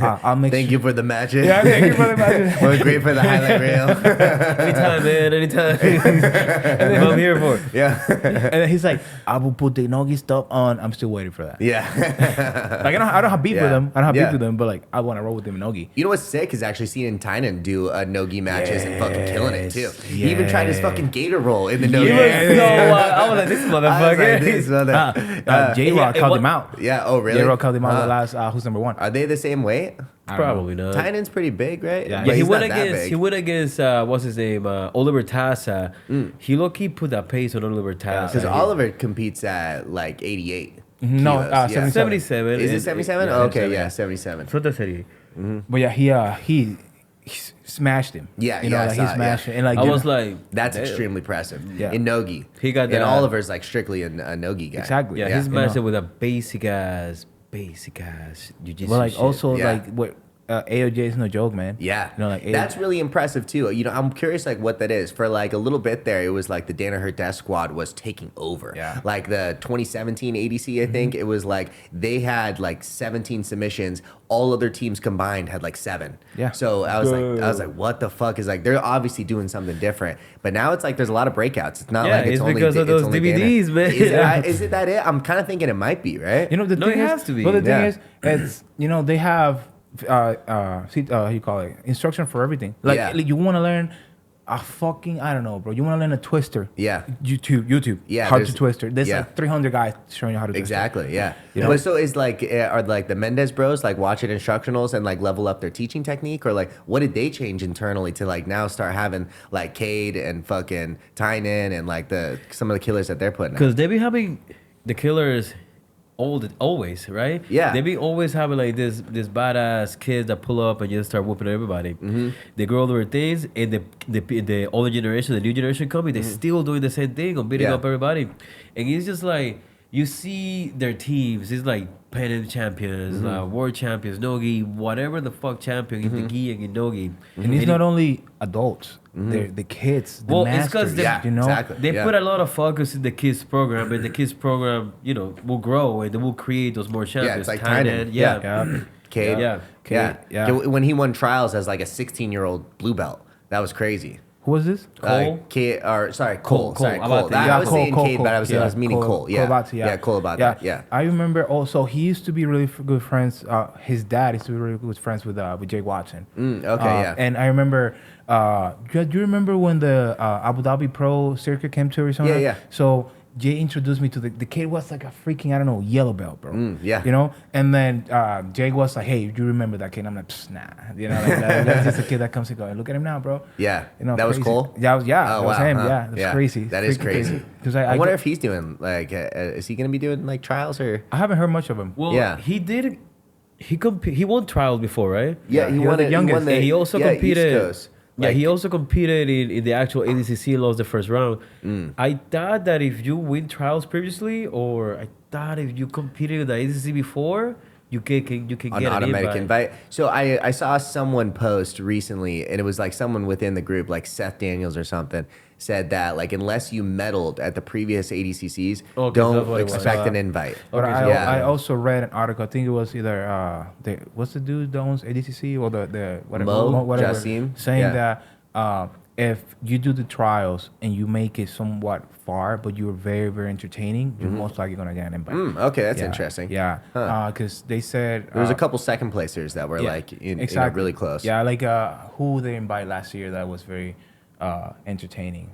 I'll make Thank you for the matches. Yeah, thank you for the matches. Well, great for the highlight reel. Anytime, man, anytime. I'm here for it. Yeah. And then he's like, I will put the no-gi stuff on. I'm still waiting for that. Yeah. Like I don't have beef with him. I don't have Yeah. beef with him, but like I want to roll with him in no-gi. You know what's sick is actually seeing Tynan do no-gi matches and fucking killing it too. Yes. He even tried his fucking gator roll in the no-gi. He was so I was like, this I was like, motherfucker. this mother- J-Rock yeah, called what- him out. Yeah. Oh, really? J-Rock called him out the last who's number one. Are they the same weight? Probably not. Tynan's pretty big, right? Yeah. But Yeah, he he's went not that against big. he went against what's his name, Oliver Tassa. He low key put that pace on Oliver Tassa. Because Oliver competes at like 88. No, kilos. Yeah. 77. 77. Is it 77? Yeah, Oh, okay, 77. yeah, 77. Fruta serie. But yeah, he smashed him. Yeah, you know, yeah, I like saw he it, smashed yeah. him. And like I was like, That's damn. extremely impressive. Yeah. In Nogi. He got And that- Oliver's like strictly a Nogi guy. exactly. Yeah, Yeah. he's You matched know. up with a basic ass jiu-jitsu. But like shit. also Yeah. like what AOJ is no joke, man. Yeah, You know, like that's really impressive too. I'm curious like what that is. For like a little bit there, it was like the Danaher Death Squad was taking over. Yeah. Like the 2017 ADC, I think it was like they had like 17 submissions. All other teams combined had like 7. Yeah. So I was like, what the fuck is like? They're obviously doing something different. But now it's like there's a lot of breakouts. It's not Yeah, like it's it's only because of it's those only DVDs, Dana. man. Is it that it? I'm kind of thinking it might be, right? You know the No, thing it is, has to be. But the thing Yeah. is, it's they have how you call it, instruction for everything. Like Yeah. you want to learn I don't know, bro. You want to learn a twister? Yeah. YouTube. Yeah, How to there's- twister. There's yeah. like 300 guys showing you how to twister. Exactly. Yeah. You know? But so is like, are like the Mendez bros like watching instructionals and like level up their teaching technique, or like what did they change internally to like now start having like Cade and fucking Tynan and like some of the killers that they're putting out? Because they be having the killers always, right? Yeah. They be always having like this badass kids that pull up and just start whooping everybody. Mm-hmm. They grow their things, and the older generation, the new generation coming, they're still doing the same thing of beating Yeah. up everybody. And it's just like you see their teams. It's like pennant champions, world champions, Nogi, whatever the fuck champion in the gi and in Nogi. And it's not only adults. They're the kids. The Well, it's masters, 'cause they- Yeah, you know? exactly. They Yeah. put a lot of focus in the kids program, and the kids program, will grow and they will create those more champions. it's like Tynan, Tynan. Yeah. Yeah. Cade. Yeah. Yeah. When he won trials as like a 16-year-old blue belt, that was crazy. Who was this? Cole? Cole. Cole. Sorry, Abate. Cole. Yeah, I was saying Cade, but I was meaning Cole. Yeah. Abate, yeah. Cole Abate. Yeah. I remember also he used to be really good friends. His dad used to be really good friends with Jake Watson. Okay, yeah. And I remember, do you remember when the Abu Dhabi Pro circuit came to Arizona? Yeah, yeah. So Jay introduced me to the kid was like a freaking, I don't know, yellow belt, bro. Yeah. You know? And then Jake was like, hey, do you remember that kid? I'm like, nah. You know, like, that's just a kid that comes and goes, look at him now, bro. Yeah. You know, That was crazy. Cole? Yeah, that was him. huh. Yeah, that's crazy. That is Freaking crazy. Because I wonder if he's doing like, is he going to be doing like trials or? I haven't heard much of him. Well, Yeah. he did. He won trials before, right? Yeah, he was the youngest. And he also East competed. Coast. Yeah, Like- he also competed in the actual ADCC and lost the first round. I thought that if you win trials previously, or I thought if you competed in the ADCC before, you can an get automatic an invite. So I saw someone post recently, and it was like someone within the group, like Seth Daniels or something, said that like unless you medaled at the previous ADCCs, Okay, that's don't what it was. expect an invite. But Okay, I also read an article. I think it was either what's the dude that owns ADCC or the whatever, whatever Jassim? saying Yeah. that if you do the trials and you make it somewhat far, but you're very very entertaining, you're most likely gonna get an invite. Okay, that's Yeah. interesting. Yeah, Huh. because they said There was a couple second placers that were yeah, like exactly. really close. Yeah, like who they invited last year that was very entertaining.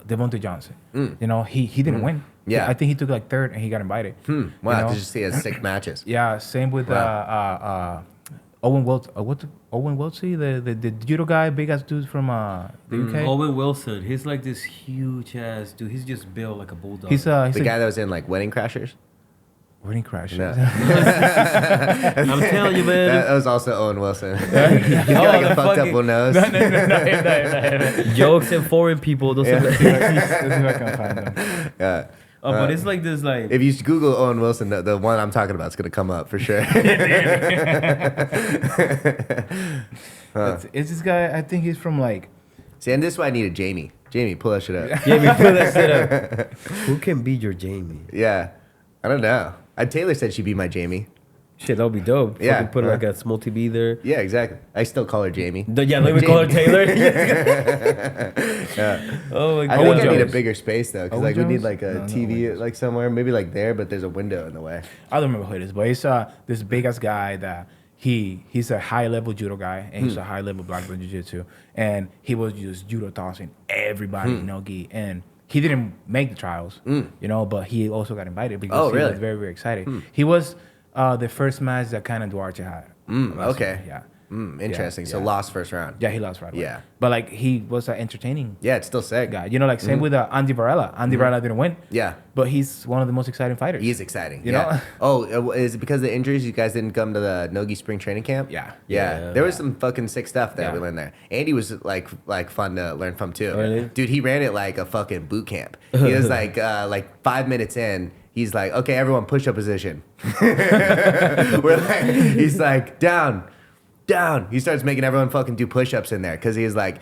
Devontae Johnson. You know, he didn't win. Yeah. I think he took like third and he got invited. Wow, You know? to just see as 6 matches. Yeah, same with Owen Wiltsey, the judo guy, big ass dude from the UK. Owen Wilson, he's like this huge ass dude. He's just built like a bulldog. He's The a guy that was in like Wedding Crashers. wedding crash. No. I'm telling you, man. That was also Owen Wilson. He's Oh, got like the a fucked up fucking- little nose. Jokes and foreign people. Those are Let's see if I can find them. Yeah. but it's like this, like If you Google Owen Wilson, the one I'm talking about is going to come up for sure. It's this guy. I think he's from like. See, and this is why I needed Jamie. Jamie, pull that shit up. Jamie, put that shit up. Who can be your Jamie? Yeah. I don't know. Taylor said she'd be my Jamie. Shit, that would be dope. Yeah. Fucking put like a small TV there. Yeah, exactly. I still call her Jamie. Yeah, let me call her Taylor. Yeah. Oh my I god. think I need a Jones. bigger space though, because Owen like we need Jones? like a No, not TV Owen Jones. like somewhere, maybe like there, but there's a window in the way. I don't remember who it is, but it's this big ass guy that he's a high level judo guy and he's a high level black belt jiu-jitsu, and he was just judo tossing everybody in Nogi, and he didn't make the trials, you know, but he also got invited because Oh, he really? was very very excited. He was the first match that kind of Duarte had. last Okay. year, yeah. Interesting. So yeah. lost first round. Yeah, he lost right away. Yeah. But like he was an entertaining Yeah, it's still sick. guy. You know, like same with Andy Varela. Andy Varela didn't win. Yeah. But he's one of the most exciting fighters. He is exciting. You yeah. know? Oh, is it because of the injuries you guys didn't come to the Nogi spring training camp? Yeah. Yeah. There was some fucking sick stuff that Yeah. we learned there. Andy was like fun to learn from too. Really? Dude, he ran it like a fucking boot camp. He was like 5 minutes in, he's like, okay, everyone push up position. He's like, down. He starts making everyone fucking do push-ups in there because he's like,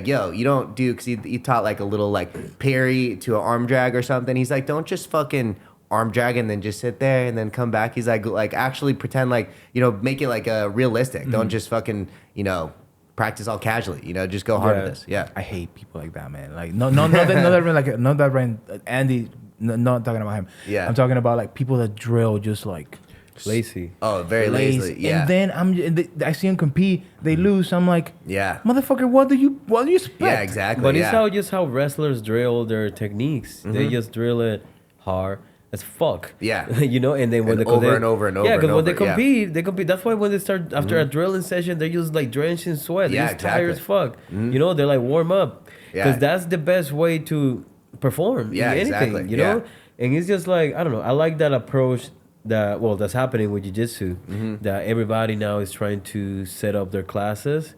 yo, you don't do, because he taught like a little like parry to an arm drag or something. He's like, don't just fucking arm drag and then just sit there and then come back. He's like actually pretend like, you know, make it like a realistic. Don't just fucking, you know, practice all casually. You know, just go hard Yeah. at this. Yeah. I hate people like that, man. Like not that ran Andy. Not talking about him. Yeah. I'm talking about like people that drill just like lazy. Oh, very lazy. Yeah. And then I see them compete. They lose. I'm like, yeah. motherfucker, what do you expect? Yeah, exactly. But yeah. it's how wrestlers drill their techniques. They just drill it hard as fuck. Yeah. You know, and then when And they over and over and over. Yeah, because when they and over, compete, they compete. That's why when they start after a drilling session, they're just like drenched in sweat. They're Yeah, just tired as fuck. You know, they're like warm up. Yeah. Because that's the best way to perform Yeah, in anything. exactly. You know? Yeah. And it's just like, I don't know. I like that approach that's happening with jiu-jitsu. That everybody now is trying to set up their classes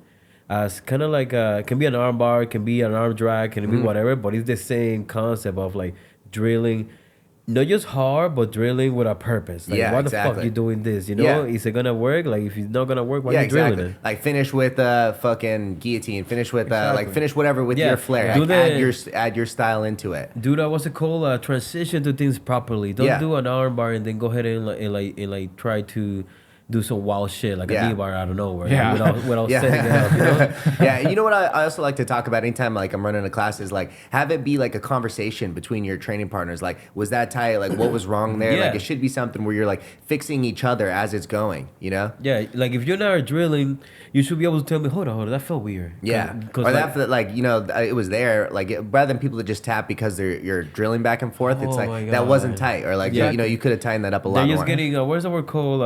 as kind of like can be an arm bar, can be an arm drag, can be whatever, but it's the same concept of like drilling, not just hard, but drilling with a purpose. Like, Yeah, why exactly. the fuck you doing this? You know, Yeah. is it gonna work? Like, if it's not gonna work, why Yeah, you drilling exactly. it? Like finish with fucking guillotine. Finish with Exactly. like finish whatever with Yeah. your flair. Do Like, the- add your style into it. Do that. What's it called? Transition to things properly. Don't Yeah. do an arm bar and then go ahead and try to do some wild shit like Yeah. a knee bar out of nowhere. Yeah. Without Yeah. setting it up. You know. Yeah, you know what I also like to talk about anytime like I'm running a class is like have it be like a conversation between your training partners. Like, was that tight? Like, what was wrong there? Yeah. Like, it should be something where you're like fixing each other as it's going. You know? Yeah, like if you're not drilling, you should be able to tell me, hold on, that felt weird. Yeah, Cause or like, that like you know it was there like rather than people that just tap because you're drilling back and forth. It's Oh like my that wasn't God. tight or like Yeah. you know you could have tightened that up a lot they're more. just getting where's the word called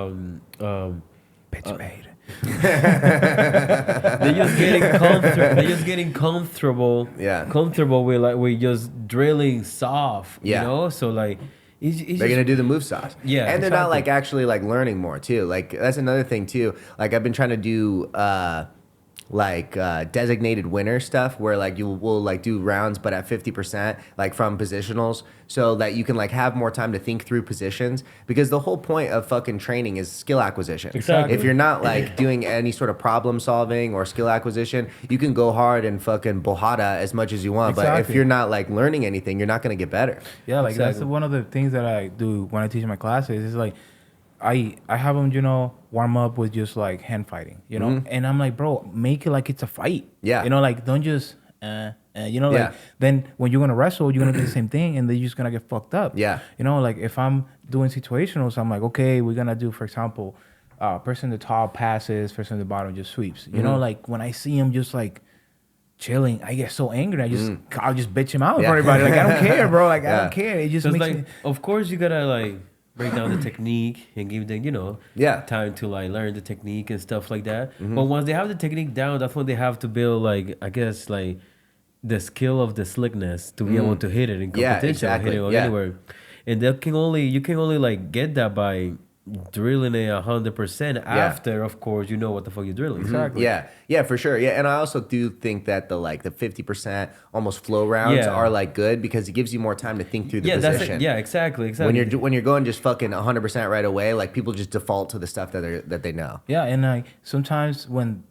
Bitch made. they're just getting comfortable. They're just getting comfortable. Yeah. Comfortable with like we're just drilling soft. Yeah. You know, so like it's They're just, gonna do the move sauce. Yeah, and they're not exactly. like actually like learning more too. Like that's another thing too. Like I've been trying to do designated winner stuff where like you will like do rounds but at 50% like from positionals so that you can like have more time to think through positions because the whole point of fucking training is skill acquisition. Exactly. If you're not like doing any sort of problem solving or skill acquisition, you can go hard and fucking bojada as much as you want. But if Exactly. you're not like learning anything, you're not gonna get better. Yeah, like Exactly. that's one of the things that I do when I teach my classes. Is like, I have them, you know, warm up with just like hand fighting, you know, and I'm like, bro, make it like it's a fight. Yeah. You know, like don't just, you know, like Yeah. then when you're gonna wrestle, you're gonna do the same thing, and then you're just gonna get fucked up. Yeah. You know, like if I'm doing situationals, I'm like, okay, we're gonna do, for example, person at the top passes, person at the bottom just sweeps. You know, like when I see him just like chilling, I get so angry. I'll just bitch him out Yeah. for everybody. Like I don't care, bro. Like I Yeah. don't care. It just so it's makes like me. of course you gotta like break down the technique and give them, you know, Yeah. time to like learn the technique and stuff like that. But once they have the technique down, that's when they have to build like I guess like the skill of the slickness to be able to hit it in Yeah, competition, exactly. hit it Yeah. anywhere. And you can only like get that by drilling it 100% after, of course, you know what the fuck you're drilling. Exactly. Yeah, for sure. Yeah, and I also do think that the 50% almost flow rounds Yeah. are like good because it gives you more time to think through the Yeah, that's position. it. Yeah, exactly. When you're going just fucking 100% right away, like people just default to the stuff that they know. Yeah, and like sometimes when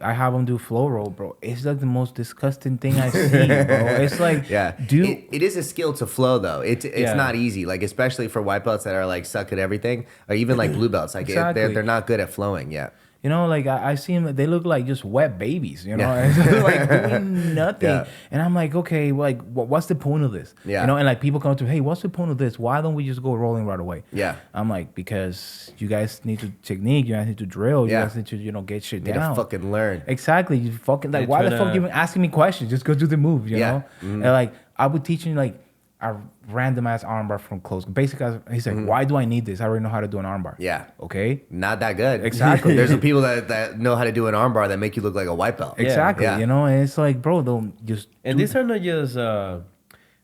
I have them do flow roll, bro, it's like the most disgusting thing I see, bro. It's like, Yeah, dude, it is a skill to flow though. It's Yeah. not easy, like especially for white belts that are like suck at everything, or even like blue belts. Like Exactly. they're not good at flowing. Yeah. you know, like I see them, they look like just wet babies, you know, Yeah. it's just like doing nothing. Yeah. And I'm like, okay, like what's the point of this? Yeah. You know, and like people come to me, hey, what's the point of this? Why don't we just go rolling right away? Yeah. I'm like, because you guys need to technique, you guys need to drill, you Yeah. guys need to, you know, get shit You need down. to fucking learn. Exactly. You fucking like They're why the trying fuck to- you even asking me questions? Just go do the move, you Yeah. know? And like I would teach him like a random ass armbar from close. Basically he's like, why do I need this? I already know how to do an armbar. Yeah. Okay. Not that good. Exactly. There's some people that know how to do an armbar that make you look like a white belt. Exactly. Yeah. You know, and it's like, bro, don't just And these are not just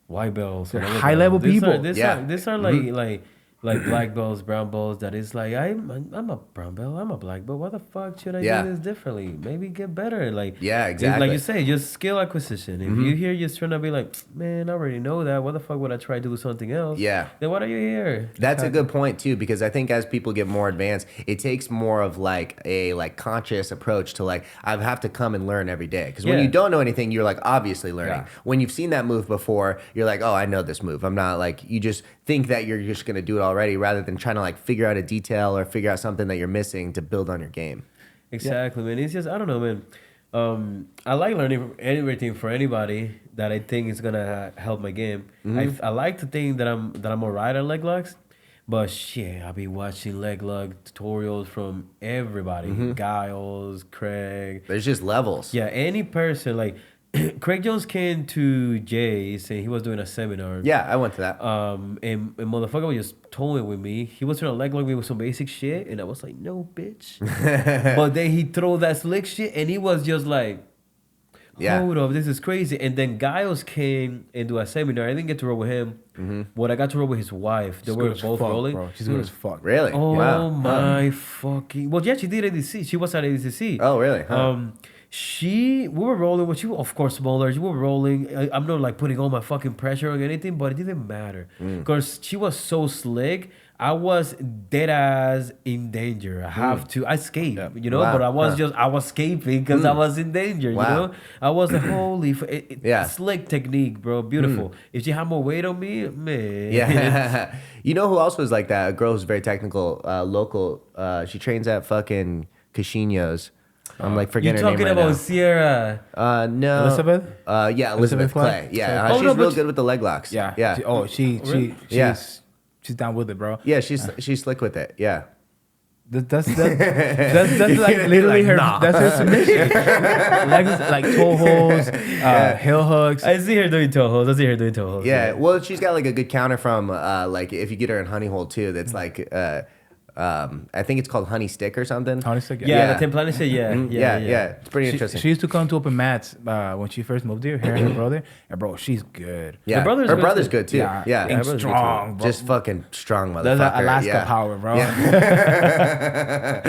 white belts. They're whatever, high-level these people. These Yeah. are like black belts, brown belts. That is like I'm a brown belt. I'm a black belt. Why the fuck should I Yeah. do this differently? Maybe get better. Like Yeah, it's exactly. like you say, just skill acquisition. If you here just trying to be like, man, I already know that. What the fuck would I try to do something else? Yeah. Then what are you here? That's a good point too, because I think as people get more advanced, it takes more of like a conscious approach to like I have to come and learn every day. Because when Yeah. you don't know anything, you're like obviously learning. Yeah. When you've seen that move before, you're like, oh, I know this move. I'm not like you just think that you're just gonna do it already, rather than trying to like figure out a detail or figure out something that you're missing to build on your game. Exactly, man. It's just I don't know, man. I like learning everything for anybody that I think is gonna help my game. I like to think that I'm alright at leg locks, But shit, I've been watching leg lock tutorials from everybody. Giles, Craig. There's just levels. Yeah, any person like Craig Jones came to Jay's and he was doing a seminar. Yeah, I went to that. And motherfucker was just toying with me. He was trying to leg lock me with some basic shit, and I was like, no, bitch. But then he threw that slick shit, and he was just like, hold up, this is crazy. And then Giles came and do a seminar. I didn't get to roll with him, but I got to roll with his wife. They were both rolling. Bro. She's good as fuck. Really? Oh Wow. my fucking! Well, yeah, she did ADCC. She was at ADCC. Oh, really? We were rolling, but she was, of course, smaller. She was rolling. I'm not like putting all my fucking pressure on anything, but it didn't matter because she was so slick. I was dead ass in danger. I escaped, you know, Wow. but I was escaping because I was in danger, you know. I was like, holy, slick technique, bro, beautiful. If she had more weight on me, man. Yeah. You know who else was like that? A girl who's very technical, local. She trains at fucking Casinos. I'm like forgetting her name You're right talking about now. Sierra. No. Elizabeth? Yeah, Elizabeth Clay. Yeah, Oh, she's no, real but good with the leg locks. Yeah. Yeah. She's down with it, bro. Yeah, she's slick with it. Yeah. That's like literally her. Nah. That's her submission. like toe holds, heel hooks. I see her doing toe holds. Yeah. Well, she's got like a good counter from like if you get her in honey hole too. That's like I think it's called honey stick or something. Honey stick, Yeah, the template said, Yeah. It's pretty interesting. She used to come to open mats when she first moved here. Her and her brother, and bro, she's good. Yeah, Her brother's her good brother's too. good too. Yeah, and brother's good strong, bro. just fucking strong motherfucker. That's that Alaska yeah. power, bro. Yeah.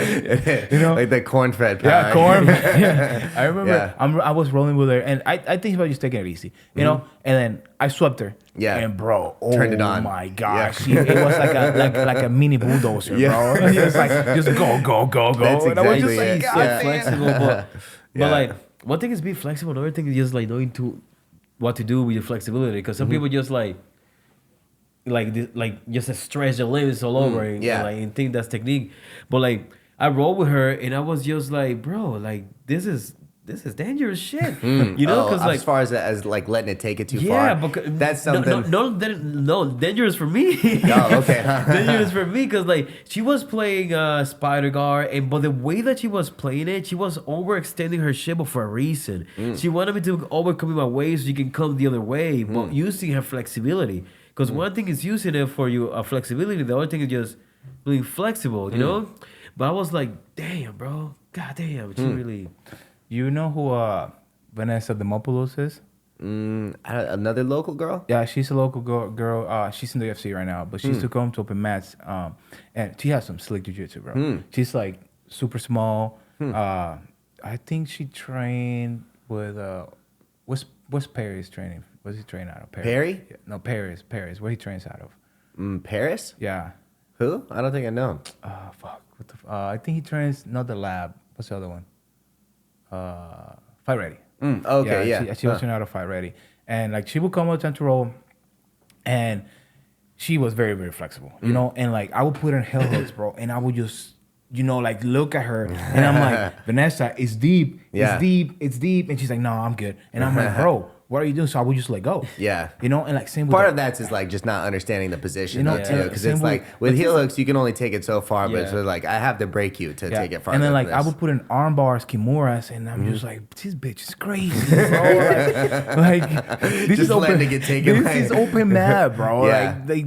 You know? Like the corn-fed power. Yeah, corn. Yeah. I remember Yeah. I was rolling with her, and I think she was just taking it easy, you know. And then I swept her. Yeah. And bro, Turned it on. Oh my gosh, Yeah. it was like a mini bulldozer, Yeah. bro. It was like just go. That's And I was just exactly like, it. God So Yeah. damn. flexible, but Yeah. like one thing is being flexible, another thing is just like knowing what to do with your flexibility. Because some people just like just stretch the limits all over and think that's technique. But like I rolled with her and I was just like, bro, like this is dangerous shit. You know, because like as far as like letting it take it too yeah, far. because That's something. no, dangerous for me. Oh, okay. Dangerous for me because like she was playing spider guard, but the way that she was playing it, she was overextending her shit, but for a reason. She wanted me to overcome my way so you can come the other way, but using her flexibility. Because one thing is using it for your flexibility, the other thing is just being flexible, you know. But I was like, damn, bro, god damn, she really. You know who Vanessa Demopoulos is? Another local girl. Yeah, she's a local girl. She's in the UFC right now, but she used to come to open mats. And she has some slick jiu-jitsu, bro. She's like super small. I think she trained with what's Perry's training? What's he train out of? Perry? Yeah, no, Paris. Where he trains out of? Paris? Yeah. Who? I don't think I know. Fuck. What the? I think he trains not the lab. What's the other one? Fight Ready. Okay, yeah. She was training out of Fight Ready, and like she would come up time to roll, and she was very very flexible, you know. And like I would put her in heel hooks, bro, and I would just like look at her, and I'm like, Vanessa, it's deep, Yeah. it's deep, and she's like, no, I'm good, and I'm like, bro, what are you doing? So I would just let go. Yeah. You know, and like same with Part the- of that's is like just not understanding the position, You know, though, too, because same it's with- like with heel hooks you can only take it so far, but Yeah. it's sort of like I have to break you to take it farther. And then than like I this. would put in arm bars, kimuras, and I'm just like, this bitch is crazy, bro. like this Just is letting open. it get taken, This like- is open mat, bro. Yeah. Like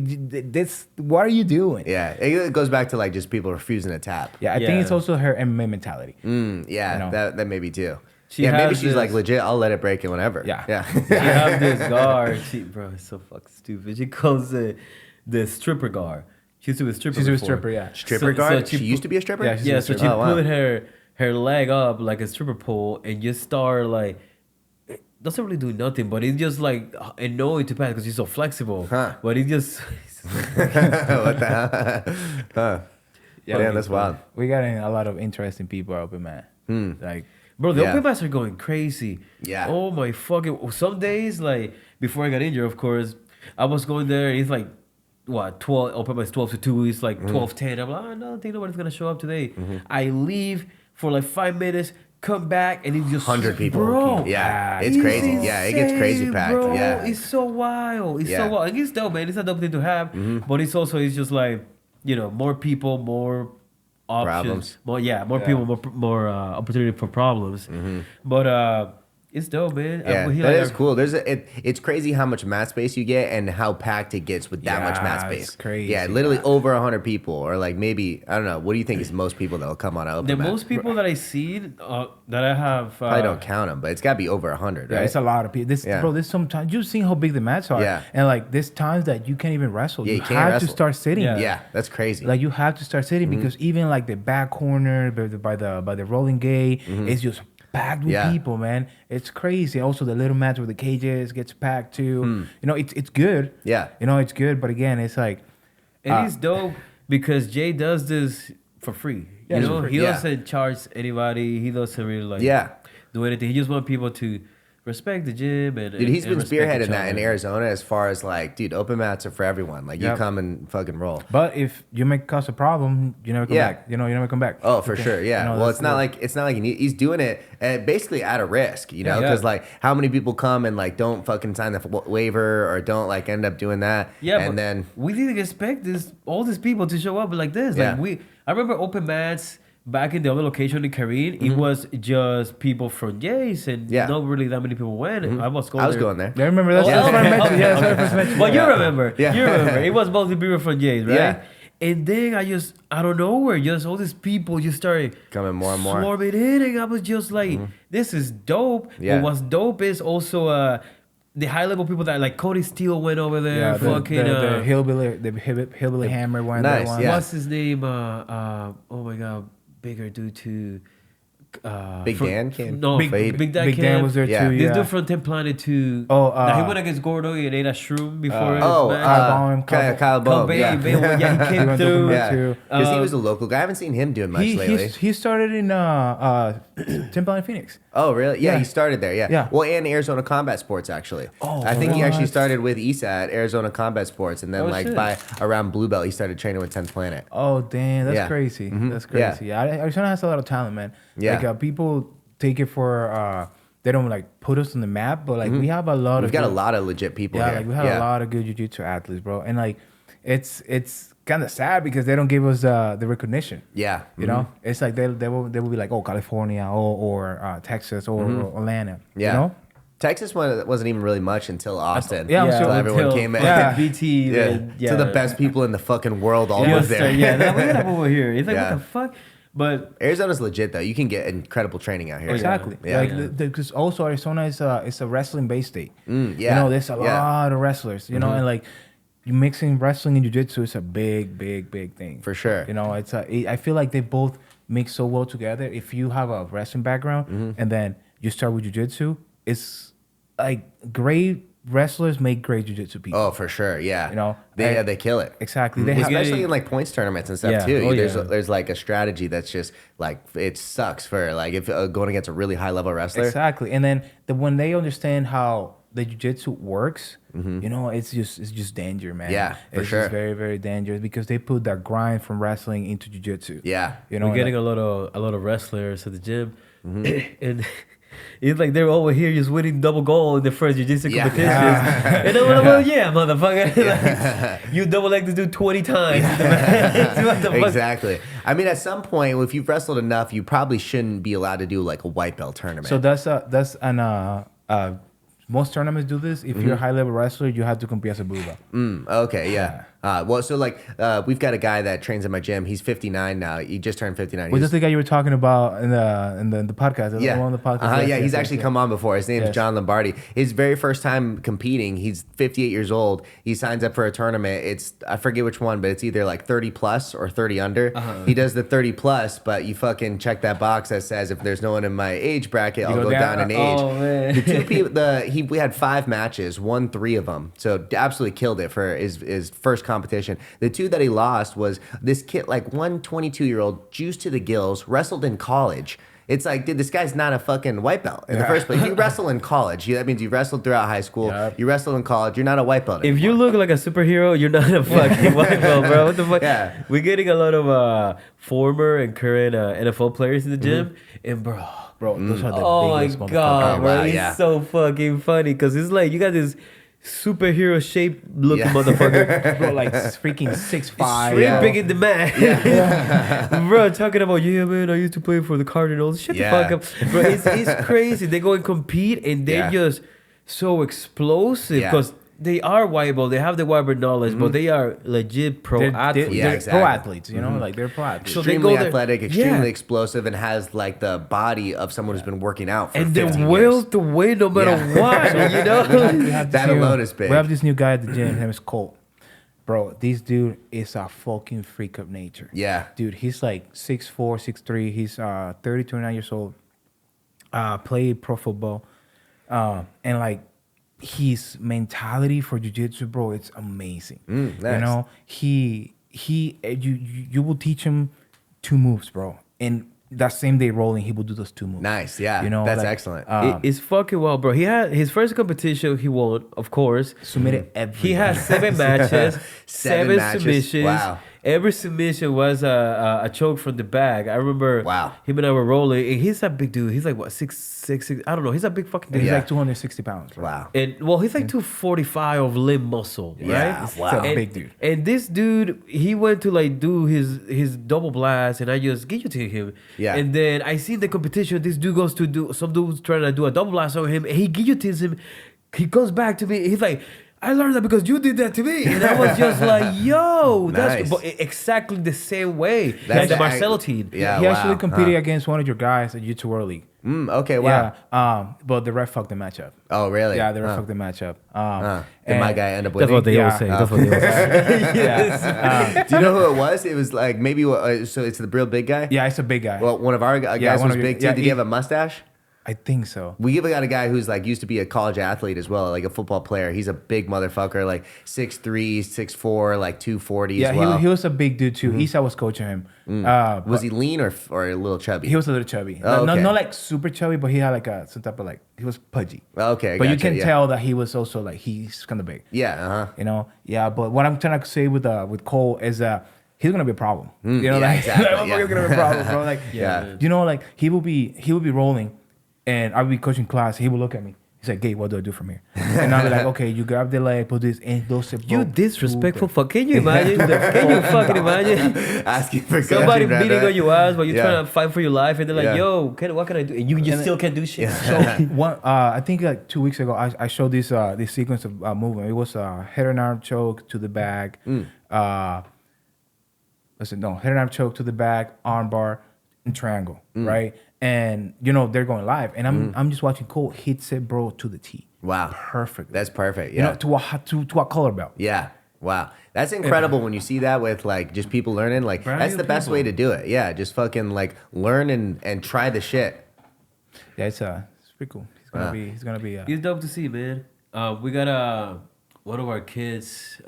this. What are you doing? Yeah, it goes back to like just people refusing to tap. Yeah, I think Yeah. it's also her MMA mentality. Yeah, You know. that may be too. She Yeah, maybe has she's like this- legit. I'll let it break it whenever. Yeah. yeah. She have this guard. Bro, it's so fucking stupid. She calls it the stripper guard. She used to be a stripper. She's a before. stripper, yeah. Stripper guard. She used to be a stripper. Yeah, she's Yeah, a so stripper. she Oh, wow. put her leg up like a stripper pole and just start like. It doesn't really do nothing, but it's just like annoying to Pat because she's so flexible. Huh. But it's just. What the hell? Huh. Yeah, Damn, that's wild. We got a lot of interesting people open man. Like Bro, the Yeah. open mats are going crazy. Yeah. Oh my fucking. Some days, like, before I got injured, of course, I was going there and it's like, what, 12, open mats 12 to 2, it's like 12:10. I'm like, I don't think nobody's going to show up today. I leave for like 5 minutes, come back, and it's just 100 people. Bro, Yeah, it's crazy. Yeah, it gets crazy insane, packed. Bro. Yeah. It's so wild. It's Yeah. so wild. And it's dope, man. It's a dope thing to have, but it's also, it's just like, more people, more options, Problems. more people, more opportunity for problems. But it's dope, man. Yeah, that is cool. It's crazy how much mat space you get and how packed it gets with that much mat space. It's crazy. Yeah, literally over 100 people, or like maybe I don't know. What do you think is most people that'll come on an open the mat? most people that I see that I have I don't count them, but it's got to be over 100, right? Yeah, it's a lot of people. Bro, there's sometimes you've seen how big the mats are. Yeah. And like there's times that you can't even wrestle. Yeah, you you can't have wrestle. to start sitting. Yeah, that's crazy. Like you have to start sitting because even like the back corner by the rolling gate is just packed with people, man. It's crazy. Also the little mats where the cages gets packed too. It's good. Yeah. It's good, but again, it's like it is dope because Jay does this for free. Yeah, He doesn't charge anybody. He doesn't really do anything. He just wants people to respect the gym and dude, he's been respect spearheading each that in other. Arizona as far as like, dude, open mats are for everyone. Like you come and fucking roll. But if you make cause a problem, you never come back. You never come back. Oh, for sure, yeah. Well, it's not like he's doing it basically at a risk, because like how many people come and like don't fucking sign the waiver or don't like end up doing that. Yeah, and but then we didn't expect all these people to show up like this. Yeah. Like I remember open mats. Back in the other location in Korean, it was just people from Jays, and not really that many people went. I was going there. I remember that. That's what I mentioned. Yeah, that's what I first mentioned. But you remember. Yeah. You remember. It was mostly people from Jays, right? Yeah. And then out of nowhere, just all these people just started coming more and more. swarming in, and I was just like, this is dope. Yeah. But what's dope is also the high level people that like Cody Steele went over there. Yeah, the hillbilly hammer one. Nice, that one. yeah. What's his name? Oh my god, bigger dude too. Big Dan came. No, Big Big Dan Big Dan was there Yeah. too. This Yeah. dude from 10 Planet 2. Oh, he went against Gordo and ate a shroom before his Oh, match. Kyle Bohm. Babe, Yeah. he came went through. to Yeah, too. because he was a local guy. I haven't seen him doing much lately. He started in Temple and Phoenix. Oh, really? Yeah, Yeah. he started there. Yeah. Yeah. Well, and Arizona Combat Sports actually. Oh, I think he actually what? started with ESA at Arizona Combat Sports, and then Oh, like shit. by around Blue Belt, he started training with 10th Planet. Oh damn, that's Yeah. crazy. Mhm. That's Yeah. crazy. Yeah, Arizona has a lot of talent, man. Yeah. Like people take it for they don't like put us on the map, but like we have a lot We've of got a good- lot of legit people Yeah, here. like we have a lot of good jiu-jitsu athletes, bro. And like it's kind of sad because they don't give us the recognition. Yeah. You know, it's like they will be like, oh, California or Texas or Atlanta. Yeah. You know? Texas wasn't even really much until Austin. Yeah, until until everyone came in. Yeah. BT. Yeah. To the best people in the fucking world all Yeah, live there. we got them over here. It's like, Yeah. what the fuck? But Arizona's legit though. You can get incredible training out here. Exactly. Yeah. Like because also Arizona is a wrestling based state. Yeah. You know, there's a Yeah. lot of wrestlers. You know, and like you mixing wrestling and jiu-jitsu is a big thing. For sure. You know, I feel like they both mix so well together. If you have a wrestling background and then you start with jiu-jitsu, it's like great wrestlers make great jiu-jitsu people. Oh, for sure. Yeah. You know, they kill it. Exactly. They have, Especially in like points tournaments and stuff Yeah. too. Oh, There's like a strategy that's just like it sucks for like if going against a really high level wrestler. exactly. And then when they understand how the jiu-jitsu works, you know, it's just danger, man. Yeah, for it's sure. just very, very dangerous because they put that grind from wrestling into jiu-jitsu. Yeah. You know, we're getting a lot of wrestlers at the gym, and it's like they're over here just winning double gold in the first jiu-jitsu Yeah. competitions. And I'm like, well, yeah, motherfucker. Like, you double leg to do 20 times. What the fuck? Exactly. I mean, at some point, if you've wrestled enough, you probably shouldn't be allowed to do like a white belt tournament. So that's an most tournaments do this. If you're a high level wrestler, you have to compete as a blue belt. Okay, yeah. Well, so like we've got a guy that trains at my gym. He's 59 now. He just turned 59. Was this the guy you were talking about in the podcast? Yeah. On the podcast. Yeah, he's actually come on before. His name's Yes. John Lombardi. His very first time competing, he's 58 years old. He signs up for a tournament. It's, I forget which one, but it's either like 30 plus or 30 under. He does the 30 plus, but you fucking check that box that says if there's no one in my age bracket, I'll go down in age. Oh, man. The two people, we had 5 matches, won 3 of them. So absolutely killed it for his first competition. The 2 that he lost was this kid, like one 22-year-old, juiced to the gills, wrestled in college. It's like, dude, this guy's not a fucking white belt in the first place. You wrestle in college. That means you wrestled throughout high school. Yep. You wrestle in college. You're not a white belt If anymore. you look like a superhero, you're not a fucking white belt, bro. What the fuck? Yeah. We're getting a lot of former and current NFL players in the gym, and bro, Bro, those are the oh my biggest god, Oh, bro, wow, it's yeah. so fucking funny because it's like you got this superhero shape looking Yeah. motherfucker. Bro, like freaking 6'5". Straight big in the man. Bro, talking about, yeah, man, I used to play for the Cardinals. Shut Yeah. the fuck up. Bro, it's crazy. They go and compete and they're just so explosive Yeah. because they are white belt. They have the white belt knowledge, but they are legit pro athletes. Yeah, They're exactly. pro athletes, you know, like they're pro athletes. So they Extremely go there- athletic, extremely Yeah. explosive, and has like the body of someone who's been working out for And 15 they're will years. to win no matter Yeah. what, you know? We have That this new- alone is big. We have this new guy at the gym. His name is Colt. Bro, this dude is a fucking freak of nature. Yeah. Dude, he's like 6'4", 6'3". He's 30, 29 years old. Played pro football. And like his mentality for jiu-jitsu, bro, it's amazing. Nice. You know, you will teach him 2 moves, bro. And that same day rolling, he will do those 2 moves. Nice, yeah. You know, That's like, excellent. It's fucking wild, bro. He had his first competition, he won, of course. Submitted every. He had 7 matches, Seven 7 matches. submissions. Wow. Every submission was a choke from the bag. I remember Wow. him and I were rolling. And he's a big dude. He's like, what, 6'6"? I don't know. He's a big fucking dude. He's Yeah. like 260 pounds. Bro. Wow. And well, he's like 245 of limb muscle, Yeah, right? wow. He's a big dude. And this dude, he went to like do his double blast, and I just guillotined him. Yeah. And then I see the competition. This dude goes to do some dude's trying to do a double blast on him, and he guillotines him. He comes back to me. He's like, I learned that because you did that to me. And I was just like, yo, that's Nice. exactly the same way. That's Like the the- Marcelo team. Yeah, He wow. actually competed against one of your guys at Jiu-Jitsu World League. Okay, wow. Yeah. But the ref fucked the matchup. Oh, really? Yeah, the ref fucked the matchup. Did my guy end up winning? That's what they Yeah. all say. That's what they all say. Yeah. Do you know who it was? It was like maybe, so it's the real big guy? Yeah, it's a big guy. Well, one of our guys one was of your- big too. yeah, Did he have a mustache? I think so. We even got a guy who's like used to be a college athlete as well, like a football player. He's a big motherfucker, like 6'3", 6'4", like 240 Yeah, as well. he was a big dude too. Isa was coaching him. Was he lean or a little chubby? He was a little chubby. Oh, okay. Not like super chubby, but he had like some type of like, he was pudgy. Okay, But you gotcha, can yeah. tell that he was also like, he's kind of big. Yeah, uh-huh. You know? Yeah, but what I'm trying to say with Cole is that he's gonna be a problem. You know, yeah, like, exactly, like, yeah. he's gonna be a problem, bro. Like, Yeah. you know, like he will be rolling, and I'll be coaching class. He will look at me. He's like, Gabe, what do I do from here? And I'll be like, okay, you grab the leg, put this, and those. You disrespectful fuck. Can you imagine? Can you fucking imagine? Asking for Somebody coaching, beating right? on your ass while you're Yeah. trying to fight for your life, and they're like, Yeah. "Yo, what can I do?" And you still can't do shit. So I think like 2 weeks ago, I showed this sequence of movement. It was head and arm choke to the back. Head and arm choke to the back, arm bar, and triangle, right? And you know they're going live, and I'm just watching Cole hits it, bro, to the T. Wow. Perfect. That's perfect. You Yeah. know, to a color belt. Yeah. Wow. That's incredible when you see that with like just people learning. Like Brand that's new the best people. way to do it. Yeah. Just fucking like learn and try the shit. Yeah, it's pretty cool. He's gonna be. It's dope to see, man. We got one of our kids.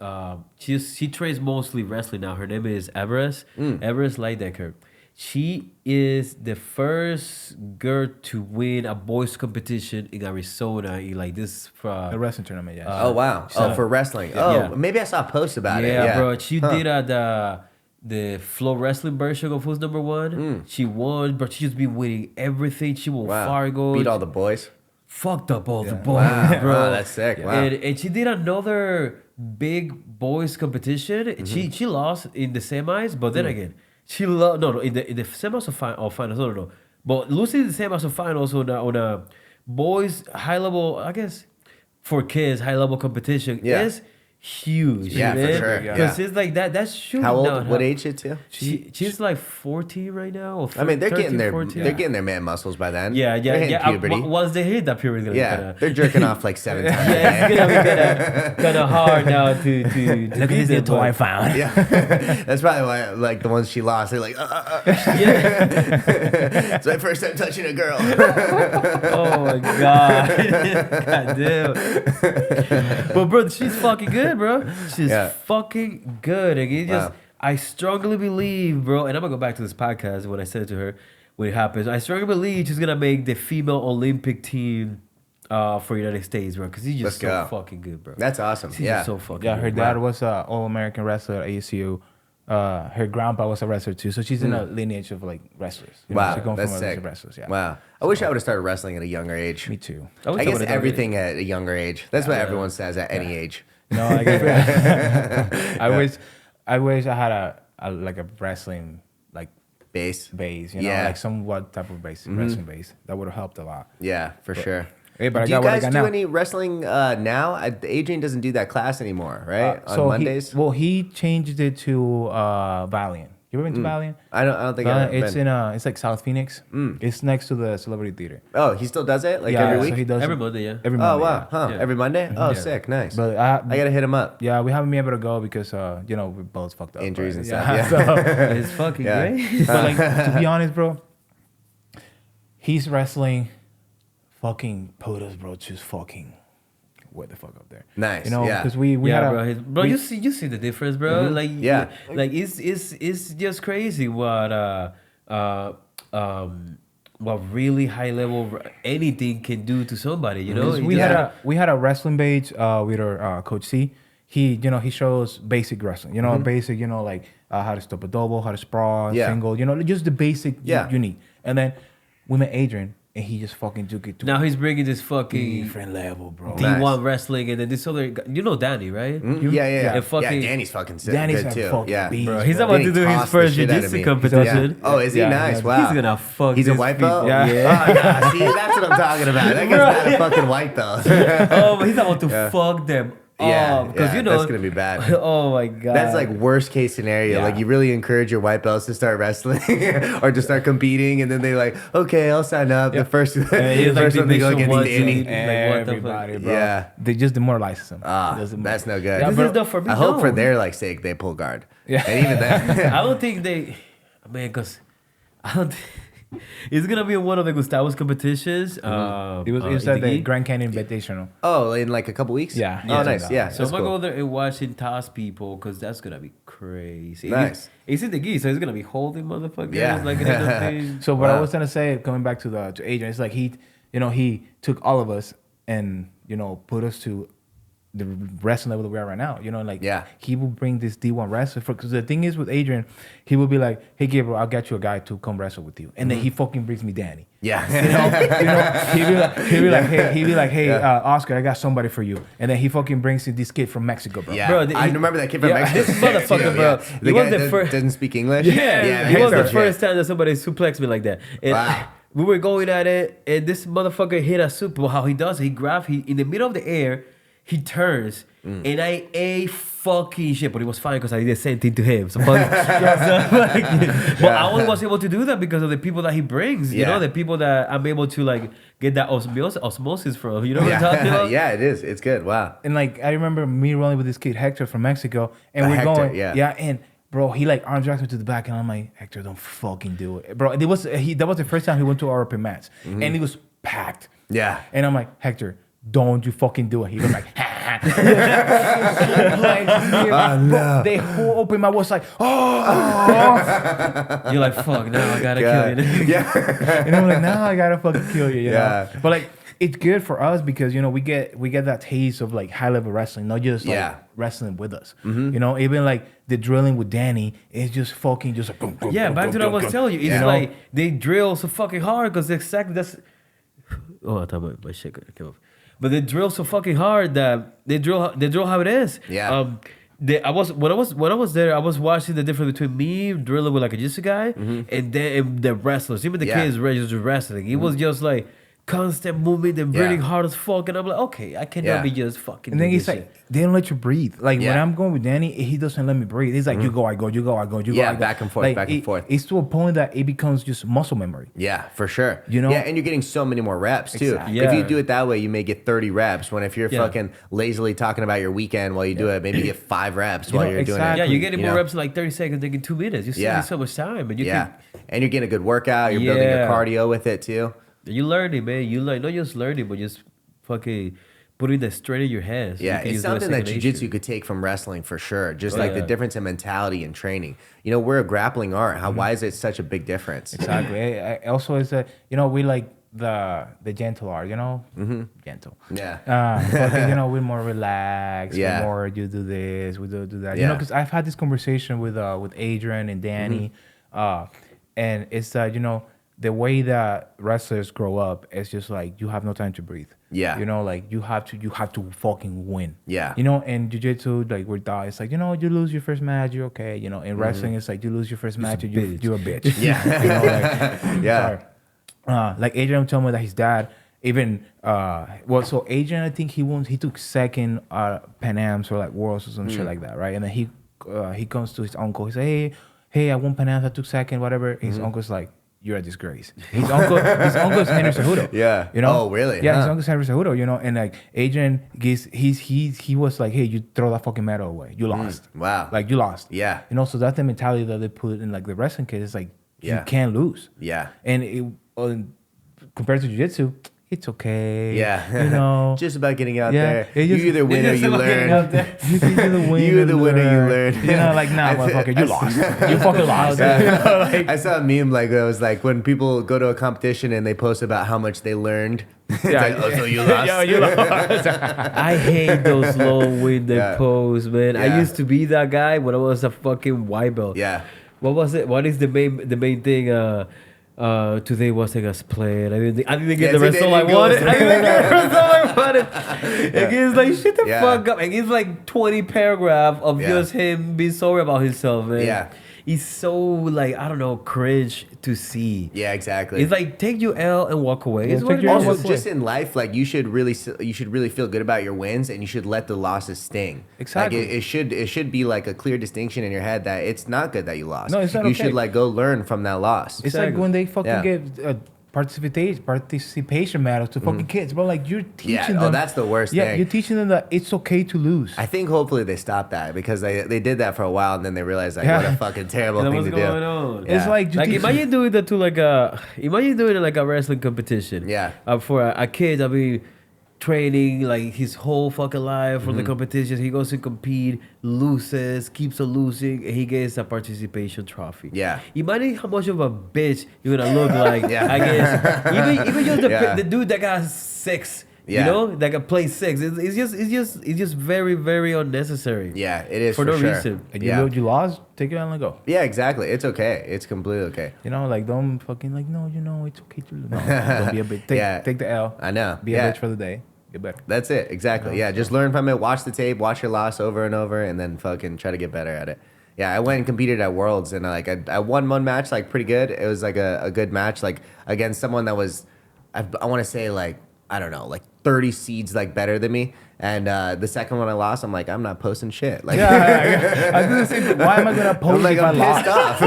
She trains mostly wrestling now. Her name is Everest. Everest Leidecker. She is the first girl to win a boys competition in Arizona in like this. a wrestling tournament. Yeah. Oh wow. Oh, for wrestling. Oh, Yeah. maybe I saw a post about it. Yeah, Yeah, bro. She did the flow wrestling version of Who's Number One. She won, but she just been winning everything. She won Wow. Fargo. Beat all the boys. Fucked up all the boys, Wow. bro. Wow, that's sick. Wow. And she did another big boys competition. She lost in the semis, but then again, she lost. No, in the semis or finals. No. But losing in the semis or finals on a boys high level, I guess, for kids high level competition Yeah. is huge. Yeah, for man. sure. Because Yeah. it's like that should How old? not What happen. age is it? She's like 14 right now. Or I mean, they're 13, getting their 14. they're getting their man muscles by then. Yeah, They're hitting puberty. Once they hit that puberty, they're Yeah, gonna- they're jerking off like 7 times. a yeah, day. it's gonna be kind of hard now to Look beat at this new them, toy I but- found. Yeah, that's probably why. Like the ones she lost, they're like, Yeah. it's my first time touching a girl. Oh my god. God damn. But bro, she's fucking good, bro. She's Yeah. fucking good. And it just Wow. I strongly believe, bro, and I'm gonna go back to this podcast when I said it to her when it happens. I strongly believe she's gonna make the female Olympic team for United States, bro, because he's just Let's so go. fucking good, bro. That's awesome. She's Yeah. just so fucking Yeah, good. her dad was an All-American wrestler at ASU. her grandpa was a wrestler too, so she's in a lineage of like wrestlers. You know, Wow, she comes that's from a lineage sick. of wrestlers. Yeah. Wow. I wish I would have started wrestling at a younger age. Me too. wish I I guess would've done everything at a younger age. That's what everyone says at any age. No, I guess I wish I had a like a wrestling like Base. base, you know, Yeah. like somewhat type of base, wrestling base. That would have helped a lot. Yeah, for sure. Hey, but I Do you got what I guys got do now. any wrestling now? Adrian doesn't do that class anymore, right? On Mondays? He changed it to Valiant. You ever been to Valiant? I don't think I've It's been. it's like South Phoenix. It's next to the Celebrity Theater. Oh, he still does it? Like yeah, every so week? he does Every it Monday, yeah. Every Oh, Monday, wow. yeah. Huh. Yeah. Every Monday? Oh, Yeah. sick. Nice. But I got to hit him up. yeah, we haven't been able to go because you know, we both fucked up. Injuries but, and stuff, yeah. So, It's fucking Yeah. great. but like to be honest, bro, he's wrestling fucking put us, bro, just fucking way the fuck up there. Nice, You know, yeah. because we yeah, had bro. a Bro, you see the difference, bro. Like Yeah. like it's just crazy what really high level anything can do to somebody. You know, because we had a wrestling page with our coach C. He shows basic wrestling. You know, basic. You know, like how to stop a double, how to sprawl, Yeah. single. You know, just the basic Yeah. you need. And then we met Adrian, and he just fucking took it to now he's bringing this fucking different level, bro. Nice. D1 wrestling, and then this other guy, you know Danny, right? Yeah. And Yeah, fucking- Danny's fucking sick. Danny's good a too. fucking Yeah. beast, Bro, he's bro. about to Danny do his tossed the first shit out of jiu-jitsu me. competition. Yeah. Oh, is he? Yeah, Nice. yeah. Wow. He's gonna fuck. He's a this white belt? people. Yeah. Oh, nah, see, that's what I'm talking about. That guy's not a fucking white belt. Oh, but he's about to fuck them. Yeah, because yeah, you know that's gonna be bad. Oh my god, That's like worst case scenario. Yeah. Like you really encourage your white belts to start wrestling or to start competing, and then they like, okay, I'll sign up. The first, he's the like first the one they go initial against one, Danny. dude. Like, what the fuck? Everybody, bro. Yeah. They just demoralize him. That's no good. Yeah, this bro, is not for me. I hope no. for their like sake they pull guard. Yeah. And even that. I don't think they, man, because I don't. It's gonna be one of the Gustavo's competitions. It was in at the Gui. Grand Canyon Invitational. Oh, in like a couple weeks. Yeah. Oh, Yeah. nice. Yeah. So I'm that's gonna cool. go there and watch and toss people because that's gonna be crazy. Nice. It's in the gi, so it's gonna be holding motherfuckers. Yeah. Like another thing. So what I Wow. was gonna say, coming back to Adrian, it's like he took all of us and put us to the wrestling level that we are right now. You know, like Yeah. he will bring this D1 wrestler because the thing is with Adrian, he will be like, "Hey Gabriel, I'll get you a guy to come wrestle with you," and then he fucking brings me Danny. Yeah. He'd be like, hey, Oscar, I got somebody for you, and then he fucking brings in this kid from Mexico, bro. Yeah. Bro, I he- remember that kid from yeah, Mexico. this motherfucker, bro. The He was guy the that first- doesn't speak English. Yeah, it was the Mexico first shit. time that somebody suplexed me like that. And Wow. we were going at it, and this motherfucker hit a super. How he does? He grabs. He in the middle of the air. He turns, and I ate fucking shit. But it was fine because I did the same thing to him. So, but I only was able to do that because of the people that he brings. You Yeah. know, the people that I'm able to like get that osmosis from. You know what I'm talking Yeah. about? Yeah, it is. It's good. Wow. And like I remember me rolling with this kid Hector from Mexico, and we're Hector, going, yeah. and bro, he like arm drags me to the back, and I'm like, Hector, don't fucking do it, bro. That was the first time he went to our open mats, and it was packed. Yeah. And I'm like, Hector, don't you fucking do it. He was like, like, no. the whole open mat was like, oh. You're like, fuck, now I gotta God. kill you. Yeah. And I'm like, nah, I gotta fucking kill you, you Yeah. know? But like, it's good for us because, we get that taste of like high level wrestling, not just like Yeah. wrestling with us. Even like the drilling with Danny is just fucking just like, boom, boom, Yeah, boom, back boom, to what I boom, was boom. telling you. It's Yeah. like they drill so fucking hard because exactly that's. Oh, I thought my shit came off. But they drill so fucking hard that they drill how it is. Yeah. When I was there, I was watching the difference between me drilling with like a jiu-jitsu guy and then the wrestlers. Even the Yeah. kids just wrestling. It was just like constant movement and breathing hard as fuck. And I'm like, okay, I cannot Yeah. be just fucking. And then doing he's this like, they don't let you breathe. Like when Yeah. I'm going with Danny, he doesn't let me breathe. He's like, you go, I go, you go, I go, you go, Yeah, I go. back and forth, Like, back and forth. It's to a point that it becomes just muscle memory. Yeah, for sure. You know? Yeah, and you're getting so many more reps too. Exactly. If you Yeah. do it that way, you may get 30 reps. When if you're Yeah. fucking lazily talking about your weekend while you do it, maybe you get 5 reps while know, you're doing exactly. it. Yeah, you're getting you more know? reps in like 30 seconds than in 2 minutes. You're saving Yeah. so much time. And you Yeah, can, and you're getting a good workout. You're building your Yeah. cardio with it too. you learning, man. You like not just learning, but just fucking putting that straight in your head. So Yeah, you can it's just do it something that second jiu-jitsu nature. could take from wrestling for sure. Just like the Yeah. difference in mentality and training. We're a grappling art. Why is it such a big difference? Exactly. Also, is that we like the gentle art, you know, gentle. Yeah. Fucking, you know, we're more relaxed. Yeah. We're more you do this, we do that. Yeah. You know, because I've had this conversation with Adrian and Danny, and it's you know, the way that wrestlers grow up is just like you have no time to breathe. Yeah. You know, like you have to fucking win. Yeah. You know, and jiu-jitsu, like we're taught, it's like, you know, you lose your first match, you're okay. You know, in wrestling, it's like you lose your first match, you're a bitch. Yeah. You know, like, Yeah. sorry. Like Adrian told me that his dad even so Adrian, I think he took second Pan Ams or like Worlds or some shit like that, right? And then he comes to his uncle, he say, hey, I won Pan Ams, I took second, whatever. His uncle's like, you're a disgrace. His uncle's Henry Cejudo. Yeah. You know? Oh, really? Yeah, Huh. his uncle's Henry Cejudo, you know, and like Adrian he was like, hey, you throw that fucking medal away. You lost. Wow. Like you lost. Yeah. You know, so that's the mentality that they put in like the wrestling kids. It's like you can't lose. Yeah. And compared to jiu-jitsu, it's okay. Yeah. You know. Just about getting out Yeah, there. it You just- either win or you learn. You either win You or either win or you learn. You know, like, nah, motherfucker, you lost. You fucking lost. I saw a meme like that was like when people go to a competition and they post about how much they learned. It's like, oh, so you lost. Yeah, you lost. I hate those long-winded Yeah. posts, man. I Yeah. used to be that guy when I was a fucking white belt. Yeah. What was it? What is the main thing? Today wasn't as planned. I didn't get the today result I didn't go wanted. as- I didn't get the result I wanted. And he's like, shut the Yeah. fuck up. And it's like 20 paragraph of Yeah. just him being sorry about himself, man. Yeah. He's so like, I don't know, cringe to see. Yeah, exactly. It's like take your L and walk away. Yeah, It's what take it your L is. and also, just in life, like you should really feel good about your wins, and you should let the losses sting. Exactly. Like it should be like a clear distinction in your head that it's not good that you lost. No, it's not You okay. should like go learn from that loss. It's like when they fucking Yeah. give participation medals to fucking kids, bro. Like you're teaching Yeah. them. Oh, that's the worst Yeah, thing. you're teaching them that it's okay to lose. I think hopefully they stop that because they did that for a while and then they realized like Yeah. what a fucking terrible And thing what's to going do. on? It's Yeah. like, you Like teach imagine doing that to imagine doing it like a wrestling competition. Yeah. For a kid, I mean, training like his whole fucking life for the competitions. He goes to compete, loses, keeps on losing, and he gets a participation trophy. Yeah. Imagine how much of a bitch you're gonna look like. Yeah. I guess even just Yeah. the dude that got 6. Yeah. You know, that got played 6. It's just very, very unnecessary. Yeah, it is For for no sure. reason. And Yeah. you lost, take it and let go. Yeah, exactly. It's okay. It's completely okay. You know, like don't fucking like, no, you know, it's okay to lose. No, don't be a bitch. Yeah. Take the L. I know. Be Yeah. a bitch for the day. Get better. That's it. Exactly. Yeah. Just learn from it. Watch the tape. Watch your loss over and over, and then fucking try to get better at it. Yeah. I went and competed at Worlds, and I won one match like pretty good. It was like a good match, like against someone that was, I want to say like I don't know, like 30 seeds like better than me. And the second one I lost, I'm like, I'm not posting shit. Like, Yeah. I was gonna say, why am I gonna post I'm like, if I I'm lost? pissed off.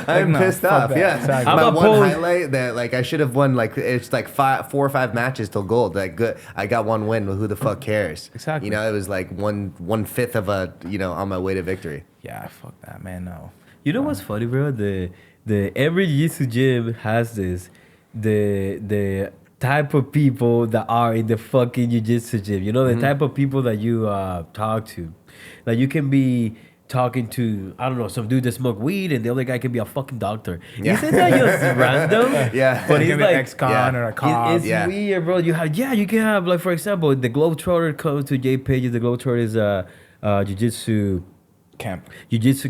I'm no, pissed fuck off. that. Yeah. Exactly. My I'm one opposed. highlight that like I should have won like it's like 4 or 5 matches till gold. Like good, I got one win. But who the fuck cares? Exactly. You know, it was like 1/5 of a on my way to victory. Yeah, fuck that, man. No. You know what's funny, bro? The every jiu-jitsu gym has this. The type of people that are in the fucking jiu-jitsu gym. You know, the type of people that you talk to. Like you can be talking to, I don't know, some dude that smoke weed and the other guy can be a fucking doctor. Yeah. Isn't that just random? Yeah. But It he's can be like ex-con yeah. or a cop. it's Yeah. weird, bro. You can have like, for example, the Globetrotter comes to Jay Pages. The Globetrotter is jiu-jitsu Camp.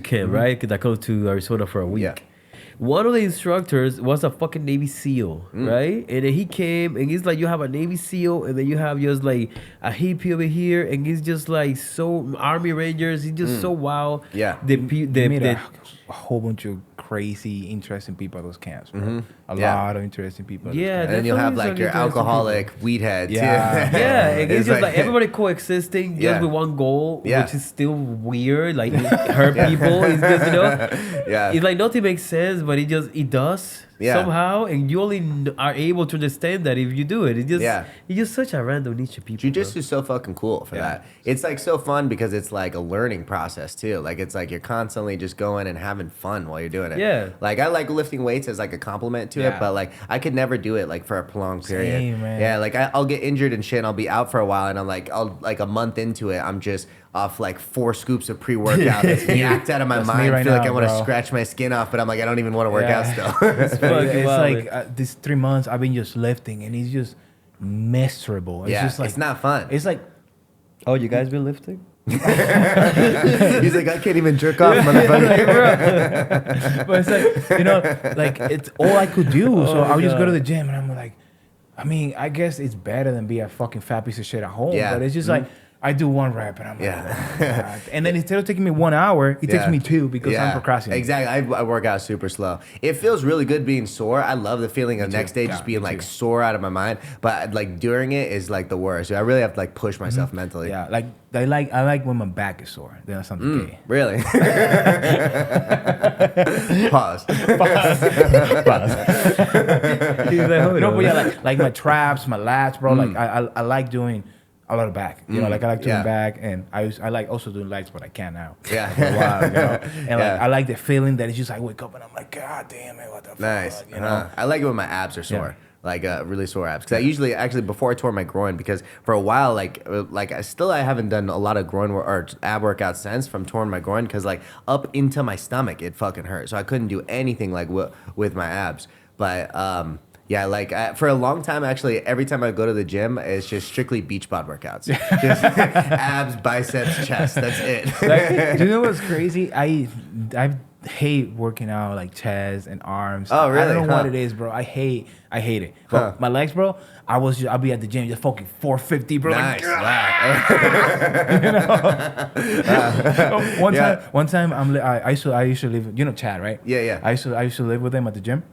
camp, right? That comes to Arizona for a week. Yeah. One of the instructors was a fucking Navy SEAL, right? And then he came and he's like, you have a Navy SEAL, and then you have just like a hippie over here, and he's just like so Army Rangers. He's just so wild. Yeah. The They made a whole bunch of crazy, interesting people at those camps, bro. A Yeah. lot of interesting people. At those Yeah, camps. And then you'll have Definitely like your some interesting alcoholic weed head too. Yeah. yeah, and it's just like like- everybody coexisting just Yeah. with one goal, Yeah. which is still weird. Like hurt people. It's just Yeah. it's like nothing makes sense, but it does Yeah. somehow, and you only are able to understand that if you do it. It's just such a random niche of people. Jiu-Jitsu is so fucking cool for Yeah. that. It's like so fun because it's like a learning process too. Like it's like you're constantly just going and having fun while you're doing it. Yeah. Like I like lifting weights as like a compliment to it, Yeah. but like I could never do it like for a prolonged period. Same, man. Yeah, like I'll get injured and shit and I'll be out for a while and I'll like a month into it, I'm just off like 4 scoops of pre-workout. It's yacked out of my That's me mind. I right feel like now, I want to bro. scratch my skin off, but I'm like, I don't even want to work Yeah. out still. It's it's wild, like these 3 months I've been just lifting, and it's just miserable. It's just like it's not fun. It's like Oh, you guys been lifting? He's like, I can't even jerk off, motherfucker. but it's like, you know, like it's all I could do. So I would just go to the gym, and I'm like, I mean, I guess it's better than be a fucking fat piece of shit at home. Yeah. But it's just like I do 1 rep, and I'm like, Yeah. oh my God. And then instead of taking me 1 hour, it takes me 2 because I'm procrastinating. Exactly. I work out super slow. It feels really good being sore. I love the feeling of next day just being like sore out of my mind. But like during it is like the worst. I really have to like push myself mentally. Yeah, like I like when my back is sore. Then something gay. Really? Pause. He's like, hold No, on. but yeah, like my traps, my lats, bro. Like I like doing a lot of back. You know, like I like doing back, and I like also doing legs, but I can't now. Yeah. For a while, you know? And like I like the feeling that it's just like I wake up and I'm like, God damn it, what the Nice. fuck, you know? I like it when my abs are sore. Like really sore abs, because I usually actually before I tore my groin, because for a while like I haven't done a lot of groin or ab workouts since from torn my groin, because like up into my stomach it fucking hurt, so I couldn't do anything like with my abs. But yeah, like for a long time actually, every time I go to the gym, it's just strictly beach bod workouts, just abs, biceps, chest. That's it. Like, do you know what's crazy? I hate working out like chest and arms. Oh, really? I don't know what it is, bro. I hate it. But my legs, bro. I'll be at the gym just fucking 450, bro. Nice. Like, Wow. One time I used to live, you know, Chad, right? Yeah. I used to live with him at the gym,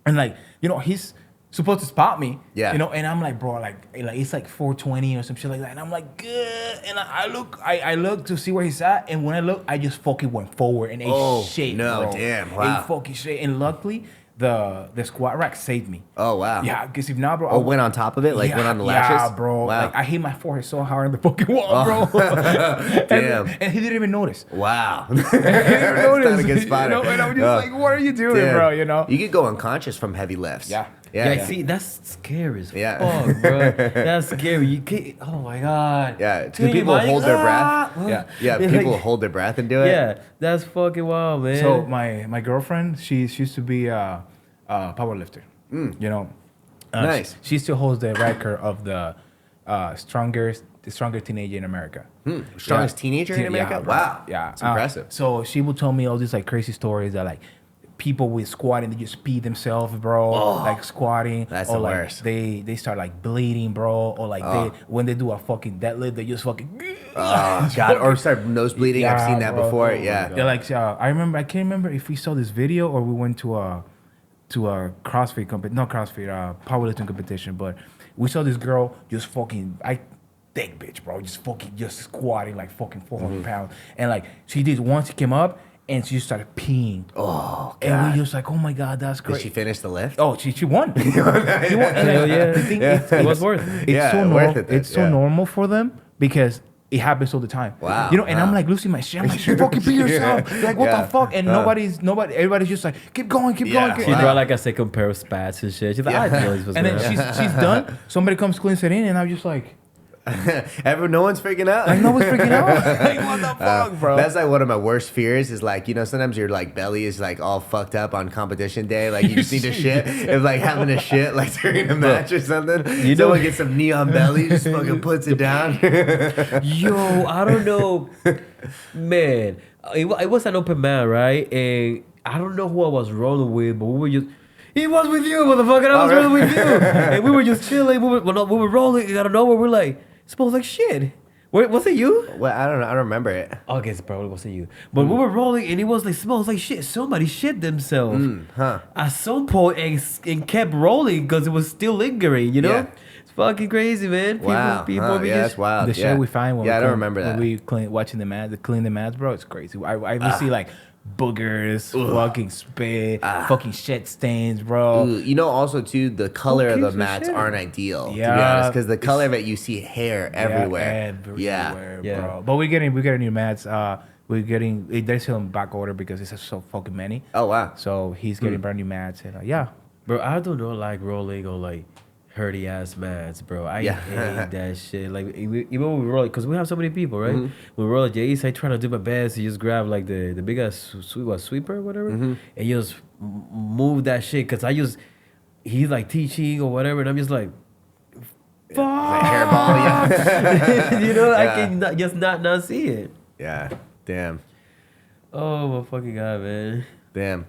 and like, you know, he's supposed to spot me. Yeah. You know, and I'm like, bro, like it's like 420 or some shit like that, and I'm like, good. And I look to see where he's at, and when I look, I just fucking went forward and ate shit. No, bro. damn, wow. Ate fucking shit, and luckily the squat rack saved me. Oh wow. Yeah, because if not, bro, Oh, went on top of it, like went on the latches. Yeah, bro. Wow. Like I hit my forehead so hard on the fucking wall, bro. Damn. And he didn't even notice. Wow. He didn't even notice. Not a good spotter. You know, and I'm just like, what are you doing, bro? You know. You could go unconscious from heavy lifts. Yeah. Yeah, see, that's scary as Yeah. fuck, bro. That's scary. You can't. Oh my god. Yeah, because people hold their breath. Yeah. Yeah, people hold their breath and do it. Yeah, that's fucking wild, man. So my girlfriend, she used to be a power lifter. You know. Nice. She still holds the record of the strongest teenager in America. Strongest teenager in America? Bro. Wow. Yeah. It's impressive. So she would tell me all these like crazy stories that like people with squatting, they just pee themselves, bro. Like squatting. That's or the like worst. they start like bleeding, bro. Or like when they do a fucking deadlift, they just fucking Oh God! Or start nose bleeding. I've Yeah, seen that bro. before. Oh, Yeah. They're like, I can't remember if we saw this video or we went to a CrossFit powerlifting competition, but we saw this girl just fucking thick bitch, bro, just squatting like fucking 400 pounds, and like she did once, she came up and she just started peeing. Oh God! And we just like, oh my God, that's Did great. she finish the lift? Oh, she won. She won. And Hell yeah. the thing, It was worth it. It's so worth normal. it then, It's so normal for them because it happens all the time. Wow. You know, and I'm like losing my shit. I'm like, you fucking pee yourself. Like, what Yeah. the fuck? And everybody's just like, keep going. Yeah. She brought like a second pair of spats and shit. She's like, I know this was And then bad. she's done. Somebody comes cleans it in, and I'm just like No one's freaking out. no one's freaking out. Like, what the fuck, bro? That's like one of my worst fears is like, you know, sometimes your like belly is like all fucked up on competition day. Like you just need to shit. If like having a shit like during a match or something, You know- someone gets some neon belly, just fucking puts it down. Yo, I don't know. Man, it was an open mat, right? And I don't know who I was rolling with, but we were just... He was with you, motherfucker. I was rolling with you. And we were just chilling. We were rolling, and out of nowhere, we're like, it smells like shit. Wait, was it you? Well, I don't know. I don't remember it. Oh, I guess it probably wasn't you. But we were rolling, and it was like, smells like shit. Somebody shit themselves. At some point, and kept rolling because it was still lingering, you know? Yeah. It's fucking crazy, man. Wow. People be Yeah, just... that's wild. The shit we find when I we don't remember that. when we clean the mats, bro. It's crazy. I see like boogers, fucking spit, fucking shit stains, bro. Ooh, you know, also too, the color of the cares what mats shit? aren't ideal. To be Yeah. honest, because the color of it, you see hair everywhere. Everywhere, Yeah. bro. But we're getting new mats. They're still in back order because it's so fucking many. Oh wow. So he's getting brand new mats, and yeah. Bro, I do not like rolling on like Hurdy ass mats, bro. I Yeah. hate that shit. Like even when we roll, because we have so many people, right? When we roll at J's, I try to do my best to just grab like the big ass sweeper or whatever, and just move that shit. Cause he's like teaching or whatever, and I'm just like, fuck, hairball, yeah. you know, I Yeah. can just not see it. Yeah. Damn. Oh my fucking god, man. Damn.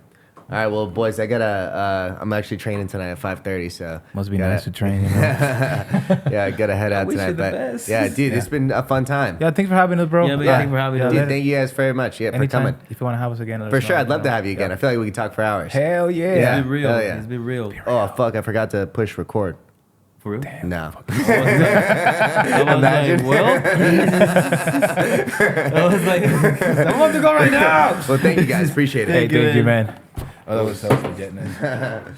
All right, well, boys, I gotta. I'm actually training tonight at 5:30, so Must be gotta- nice to train. You know? Yeah, I gotta head out wish tonight. you the But best. yeah, dude, it's been a fun time. Yeah, thanks for having us, bro. Yeah, man, thanks for having us. Dude, thank you guys very much. Yeah, for Anytime, coming. if you want to have us again, let For us sure, know, I'd love to know. have you again. I feel like we could talk for hours. Hell yeah. Yeah. It's been real. Hell yeah. It's been real. Oh fuck! I forgot to push record. For real? No. I was Imagine. like, well, I was like, I want to go right now. Well, thank you guys. Appreciate it. Hey, thank you, man. Oh, that was legit, man.